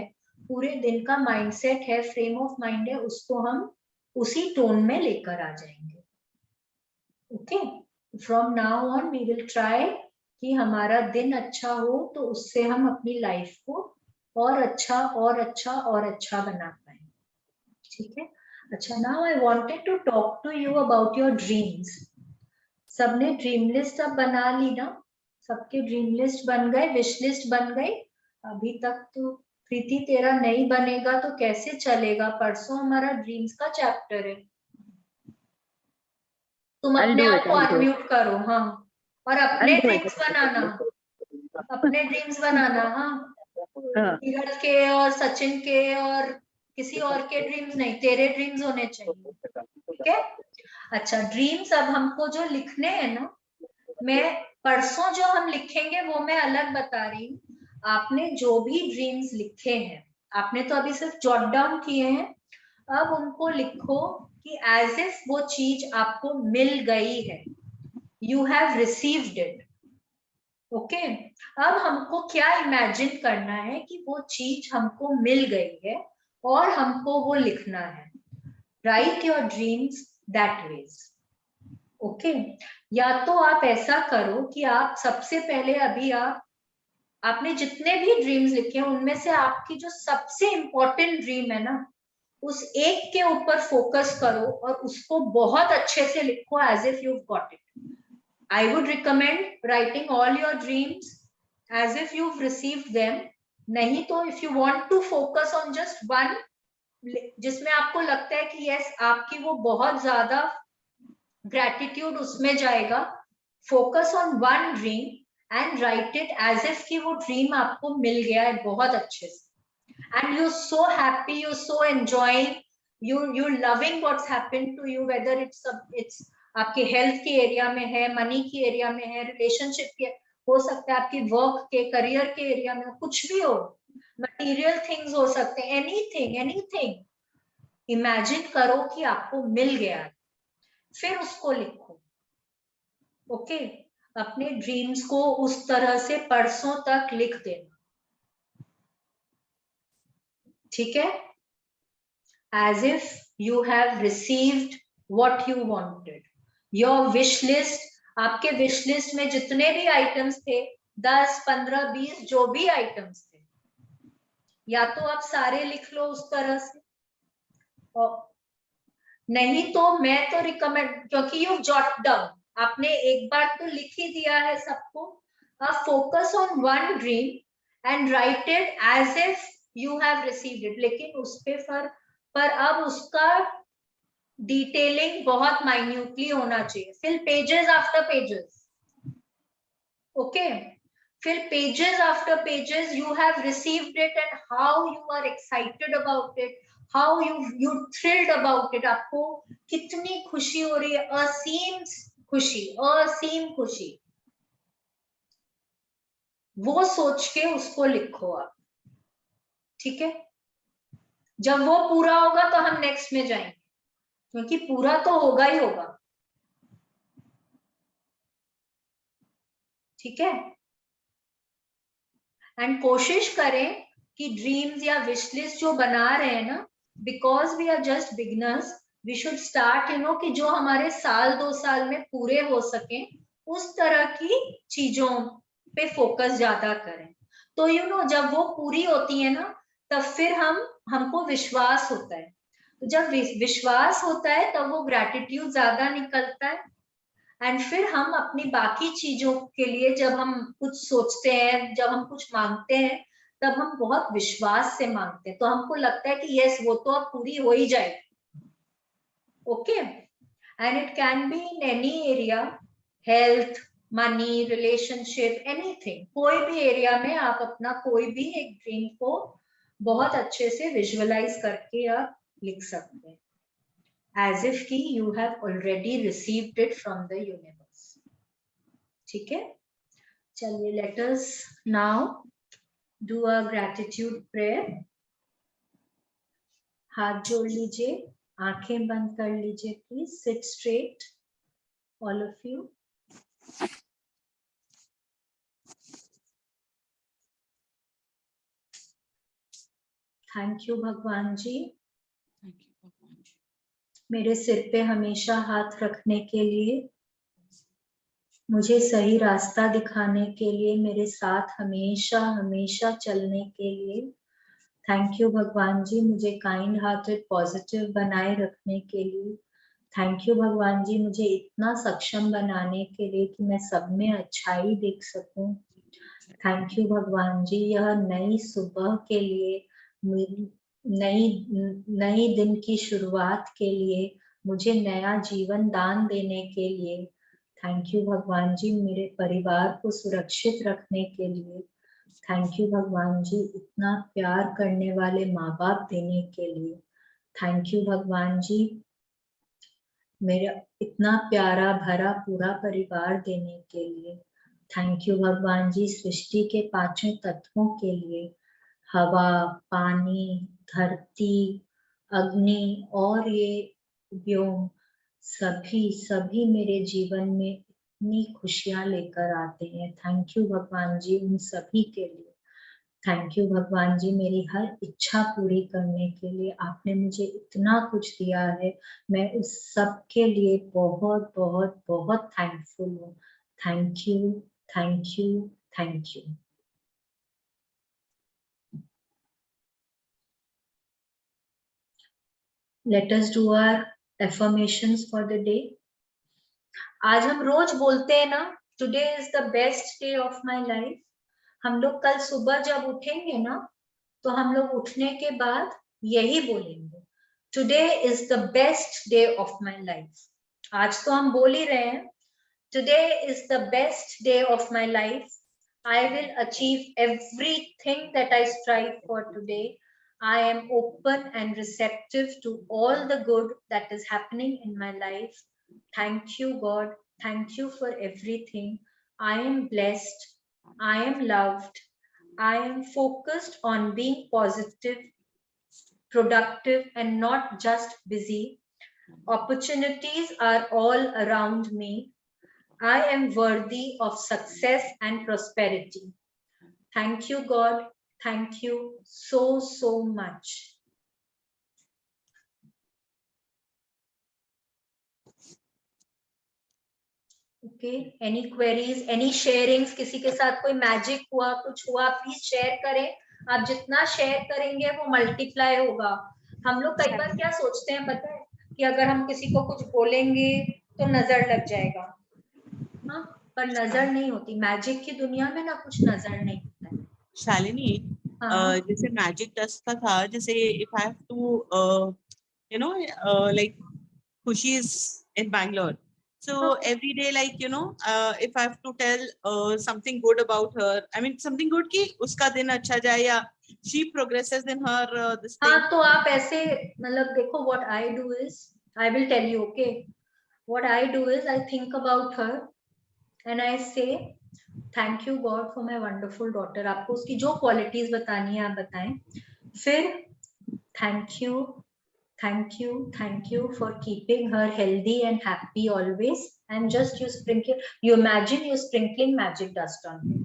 पूरे दिन का माइंडसेट है, फ्रेम ऑफ माइंड है, उसको हम उसी टोन में लेकर आ जाएंगे। Okay, from now on we will try कि हमारा दिन अच्छा हो, तो उससे हम अपनी लाइफ को और अच्छा और अच्छा और अच्छा बना पाए। ठीक है, अच्छा, now I wanted to talk to you about your dreams. सबने ड्रीम लिस्ट अब बना ली ना? सबके ड्रीम लिस्ट बन गए, विश लिस्ट बन गई? अभी तक तो प्रीति तेरा नहीं बनेगा तो कैसे चलेगा? परसों हमारा ड्रीम्स का चैप्टर है। तुम I'll अपने do आप it. को I'll do it. अनम्यूट करो, हाँ, और I'll अपने do it. ड्रीम्स बनाना, अपने ड्रीम्स बनाना, हाँ, हाँ, नीरज के और सचिन के और किसी और के ड्रीम्स नहीं, तेरे ड्रीम्स होने चाहिए। ठीक है, अच्छा, ड्रीम्स अब हमको जो लिखने हैं ना, मैं परसों जो हम लिखेंगे वो मैं अलग बता रही हूँ। आपने जो भी ड्रीम्स लिखे हैं, आपने तो अभी सिर्फ जॉट डाउन किए हैं, अब उनको लिखो कि एज इफ वो चीज आपको मिल गई है, you have received it. Okay, अब हमको क्या इमेजिन करना है कि वो चीज हमको मिल गई है और हमको वो लिखना है। Write your dreams that ways. Okay, या तो आप ऐसा करो कि आप सबसे पहले अभी आपने जितने भी ड्रीम्स लिखे हैं उनमें से आपकी जो सबसे इंपॉर्टेंट ड्रीम है ना, उस एक के ऊपर फोकस करो और उसको बहुत अच्छे से लिखो as if you got it. I would recommend writing all your dreams as if you've received them. नहीं तो if you want to focus on just one, जिसमें आपको लगता है कि yes, आपकी वो बहुत ज्यादा gratitude उसमें जाएगा, focus on one dream and write it as if कि वो dream आपको मिल गया है बहुत अच्छे से, and you're so happy, you're so enjoying, you're loving what's happened to you, whether it's आपके हेल्थ के एरिया में है, मनी की एरिया में है, रिलेशनशिप के, हो सकता है आपकी वर्क के, करियर के एरिया में, कुछ भी हो, मटेरियल थिंग्स हो सकते हैं, एनीथिंग एनीथिंग। इमेजिन करो कि आपको मिल गया, फिर उसको लिखो। ओके, अपने ड्रीम्स को उस तरह से परसों तक लिख देना। ठीक है, as if you have received what you wanted. Your wish list, आपके wish list में जितने भी आइटम्स थे, 10, 15, 20 जो भी आइटम्स थे, या तो आप सारे लिख लो उस तरह से, और नहीं तो मैं तो रिकमेंड, क्योंकि यू जॉट डाउन, आपने एक बार तो लिख ही दिया है सबको, अब focus on one dream and write it as if you have received it, लेकिन उस पर अब उसका डिटेलिंग बहुत माइन्यूटली होना चाहिए, fill pages after pages. Okay, fill pages after pages, you have received it and how you are excited about it, how you thrilled about it, आपको कितनी खुशी हो रही है, असीम खुशी, असीम खुशी, वो सोच के उसको लिखो आप। ठीक है, जब वो पूरा होगा तो हम नेक्स्ट में जाएंगे, क्योंकि पूरा तो होगा ही होगा। ठीक है, एंड कोशिश करें कि ड्रीम्स या विश लिस्ट जो बना रहे हैं ना, because we are just beginners, we should start कि जो हमारे साल 2 साल में पूरे हो सके, उस तरह की चीजों पे फोकस ज्यादा करें। तो जब वो पूरी होती है ना, तब फिर हमको विश्वास होता है, तो जब विश्वास होता है तब वो ग्रैटिट्यूड ज्यादा निकलता है, एंड फिर हम अपनी बाकी चीजों के लिए जब हम कुछ सोचते हैं, जब हम कुछ मांगते हैं, तब हम बहुत विश्वास से मांगते हैं, तो हमको लगता है कि यस, वो तो अब पूरी हो ही जाएगी। Okay, and it can be in any area, health, money, relationship, anything, कोई भी एरिया में आप अपना कोई भी एक ड्रीम को बहुत अच्छे से विजुअलाइज करके आप लिख सकते हैं, as if कि you have already received it from the universe. ठीक है, चलिए, let us now do a gratitude prayer. हाथ जोड़ लीजिए, आंखें बंद कर लीजिए, please sit straight, all of you. Thank you भगवान जी, Thank you, भगवान जी। मेरे सिर पे हमेशा हाथ रखने के लिए, मुझे सही रास्ता दिखाने के लिए, मेरे साथ हमेशा हमेशा चलने के लिए। थैंक यू भगवान जी, मुझे काइंड हार्टेड पॉजिटिव बनाए रखने के लिए। थैंक यू भगवान जी, मुझे इतना सक्षम बनाने के लिए कि मैं सब में अच्छाई देख सकूं। थैंक यू भगवान जी, यह नई सुबह के लिए, नई दिन की शुरुआत के लिए, मुझे नया जीवन दान देने के लिए। थैंक यू भगवान जी, मेरे परिवार को सुरक्षित रखने के लिए। थैंक यू भगवान जी, इतना प्यार करने वाले माँ बाप देने के लिए। थैंक यू भगवान जी, मेरा इतना प्यारा भरा पूरा परिवार देने के लिए। थैंक यू भगवान जी, सृष्टि के पांचों तत्वों के लिए, हवा, पानी, धरती, अग्नि और ये व्योम, सभी सभी मेरे जीवन में इतनी खुशियां लेकर आते हैं। थैंक यू भगवान जी उन सभी के लिए। थैंक यू भगवान जी, मेरी हर इच्छा पूरी करने के लिए आपने मुझे इतना कुछ दिया है। मैं उस सब के लिए बहुत बहुत बहुत थैंकफुल हूँ। Thank you, thank you, thank you. Let us do our affirmations for the day. आज हम रोज बोलते हैं ना, today is the best day of my life. हम लोग कल सुबह जब उठेंगे ना, तो हम लोग उठने के बाद यही बोलेंगे, today is the best day of my life. आज तो हम बोल ही रहे हैं, today is the best day of my life. I will achieve everything that I strive for today. I am open and receptive to all the good that is happening in my life. Thank you, God. Thank you for everything. I am blessed. I am loved. I am focused on being positive, productive, and not just busy. Opportunities are all around me. I am worthy of success and prosperity. Thank you, God. Thank you so, so much. Okay, any queries, any sharings? किसी के साथ कोई magic हुआ, कुछ हुआ, please share करें। आप जितना शेयर करेंगे वो मल्टीप्लाई होगा। हम लोग कई बार क्या सोचते हैं पता है, कि अगर हम किसी को कुछ बोलेंगे तो नजर लग जाएगा, हाँ, पर नजर नहीं होती। मैजिक की दुनिया में ना कुछ नजर नहीं होता है। शालिनी, हाँ, जैसे मैजिक डस्ट का था, जैसे if I have to you know like Khushi is in Bangalore, so Okay. every day, like if I have to tell something good about her, I mean something good कि उसका दिन अच्छा जाए, या she progresses in her this thing. हाँ, तो आप ऐसे मतलब देखो, what I do is, I will tell you, okay, what I do is I think about her and I say thank you God for my wonderful daughter। आपको उसकी जो qualities बतानी है आप बताएं। फिर thank you, thank you, thank you for keeping her healthy and happy always, and just you sprinkle, you imagine you sprinkling magic dust on her,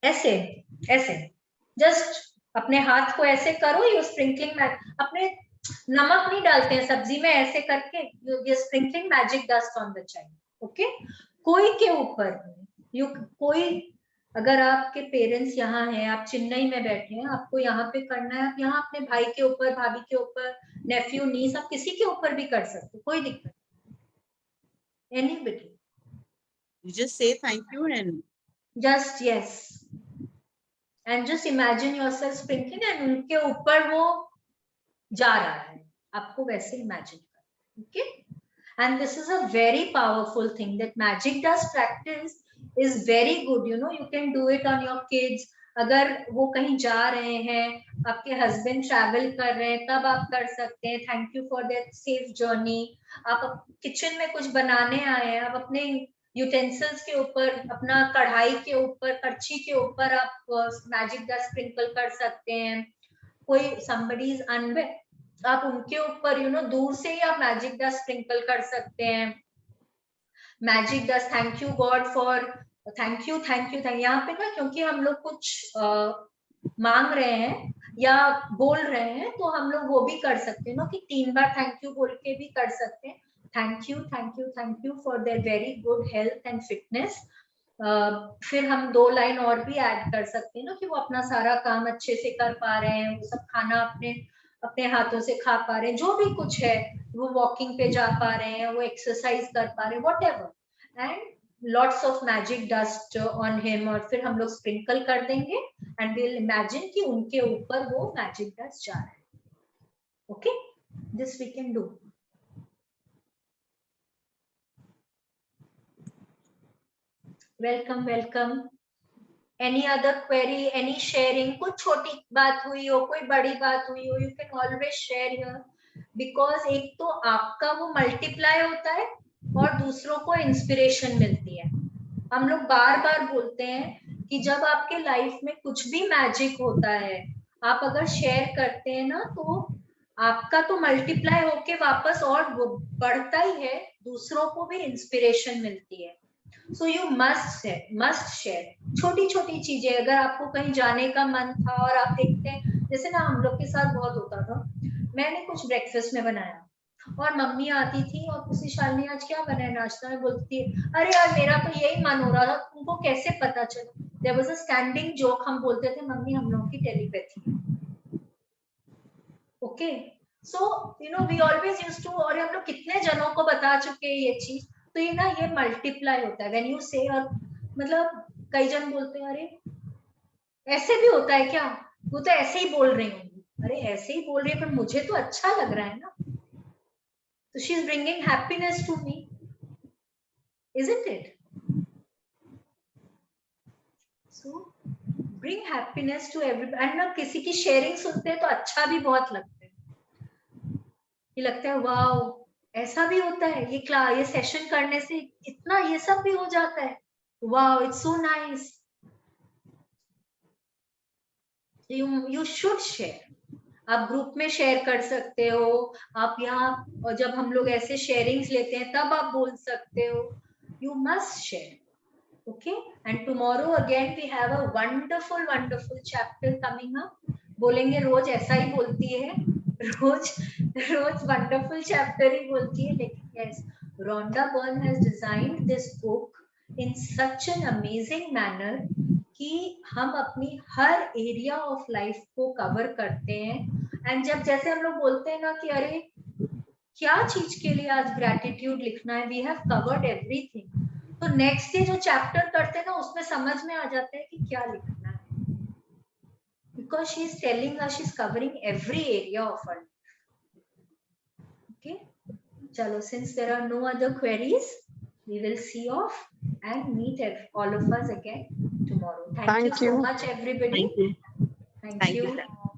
ऐसे ऐसे जस्ट अपने हाथ को ऐसे करो, यू स्प्रिंकलिंग, अपने नमक नहीं डालते हैं सब्जी में, ऐसे करके you sprinkling magic dust on the child. Okay, कोई के ऊपर यू, कोई, अगर आपके पेरेंट्स यहाँ हैं, आप चेन्नई में बैठे हैं, आपको यहाँ पे करना है, आप यहाँ अपने भाई के ऊपर, भाभी के ऊपर, नेफ्यू, नीस, आप किसी के ऊपर भी कर सकते हो, कोई दिक्कत नहीं, anybody, You just say thank you and just yes, and just imagine yourself sprinkling, and उनके ऊपर वो जा रहा है, आपको वैसे इमेजिन कर। Okay, and this is a very powerful thing, that magic dust practice is very good, you know, you can do it on your kids. अगर वो कहीं जा रहे हैं, आपके हस्बैंड ट्रैवल कर रहे हैं, तब आप कर सकते हैं, thank you for that safe journey. आप किचन में कुछ बनाने आए हैं, आप अपने यूटेंसिल्स के ऊपर, अपना कढ़ाई के ऊपर, कड़छी के ऊपर आप मैजिक डस्ट स्प्रिंकल कर सकते हैं। कोई somebody is unwell, आप उनके ऊपर दूर से ही आप मैजिक डस्ट स्प्रिंकल कर सकते हैं। Magic dust, thank you God for thank you thank you thank, यहाँ पे ना क्योंकि हम लोग कुछ मांग रहे हैं या बोल रहे हैं, तो हम लोग वो भी कर सकते हैं ना कि 3 बार थैंक यू बोल के भी कर सकते हैं। Thank you thank you thank you for their very good health and fitness. फिर हम 2 लाइन और भी ऐड कर सकते हैं ना कि वो अपना सारा काम अच्छे से कर पा रहे हैं, वो सब खाना अपने अपने हाथों से खा पा रहे हैं, जो भी कुछ है, वो वॉकिंग पे जा पा रहे हैं, वो एक्सरसाइज कर पा रहे हैं, whatever, and lots of magic dust on him, और फिर हम लोग स्प्रिंकल कर देंगे एंड वी विल इमेजिन कि उनके ऊपर वो मैजिक डस्ट जा रहा है। Okay, this we can do. Welcome welcome. Any other query, any sharing? कुछ छोटी बात हुई हो, कोई बड़ी बात हुई हो, you can always share here, because एक तो आपका वो मल्टीप्लाई होता है और दूसरों को इंस्पिरेशन मिलती है। हम लोग बार बार बोलते हैं कि जब आपके लाइफ में कुछ भी मैजिक होता है, आप अगर शेयर करते हैं ना, तो आपका तो मल्टीप्लाई होके वापस और बढ़ता ही है, दूसरों को भी इंस्पिरेशन मिलती है। सो यू मस्ट शेयर छोटी छोटी चीजें। अगर आपको कहीं जाने का मन था और आप देखते हैं, जैसे ना हम लोग के साथ बहुत होता था, मैंने कुछ ब्रेकफास्ट में बनाया और मम्मी आती थी और पूछती शालिनी आज क्या बना है नाश्ता में, बोलती है अरे यार मेरा तो यही मन हो रहा था, तुमको कैसे पता चला? There was a standing joke, हम बोलते थे मम्मी हम लोगों की टेलीपैथी है। Okay, so you know we always used to, और हम लोग कितने जनों को बता चुके हैं ये चीज, तो ये ना ये मल्टीप्लाई होता है व्हेन यू से। और मतलब कई जन बोलते हैं अरे ऐसे भी होता है क्या, वो तो ऐसे ही बोल रही होंगी। अरे ऐसे ही बोल रही है पर मुझे तो अच्छा लग रहा है ना, so she is bringing happiness to me, isn't it? So bring happiness to everybody, and ना किसी की शेयरिंग सुनते हैं तो अच्छा भी बहुत लगता है, ये लगता है वाओ ऐसा भी होता है, ये क्लास ये सेशन करने से इतना ये सब भी हो जाता है, wow it's so nice. you should share, आप ग्रुप में शेयर कर सकते हो, आप यहाँ, और जब हम लोग ऐसे शेयरिंग्स लेते हैं तब आप बोल सकते हो, you must share. Okay, and tomorrow again we have a wonderful chapter coming up. बोलेंगे रोज ऐसा ही बोलती है, रोज रोज wonderful chapter ही बोलती है, लेकिन yes, Rhonda Byrne has designed this book in such an amazing manner कि हम अपनी हर एरिया ऑफ लाइफ को कवर करते हैं। एंड जब जैसे हम लोग बोलते हैं ना कि अरे क्या चीज के लिए आज ग्रैटिट्यूड लिखना है, वी हैव कवर्ड एवरीथिंग, तो नेक्स्ट डे जो चैप्टर करते हैं ना उसमें समझ में आ जाता है कि क्या लिखना है, because she is telling us, she is covering every area of our life. Okay, चलो, since there are no other queries, we will see off and meet all of us again tomorrow. Thank you so much everybody. Thank you. Thank you.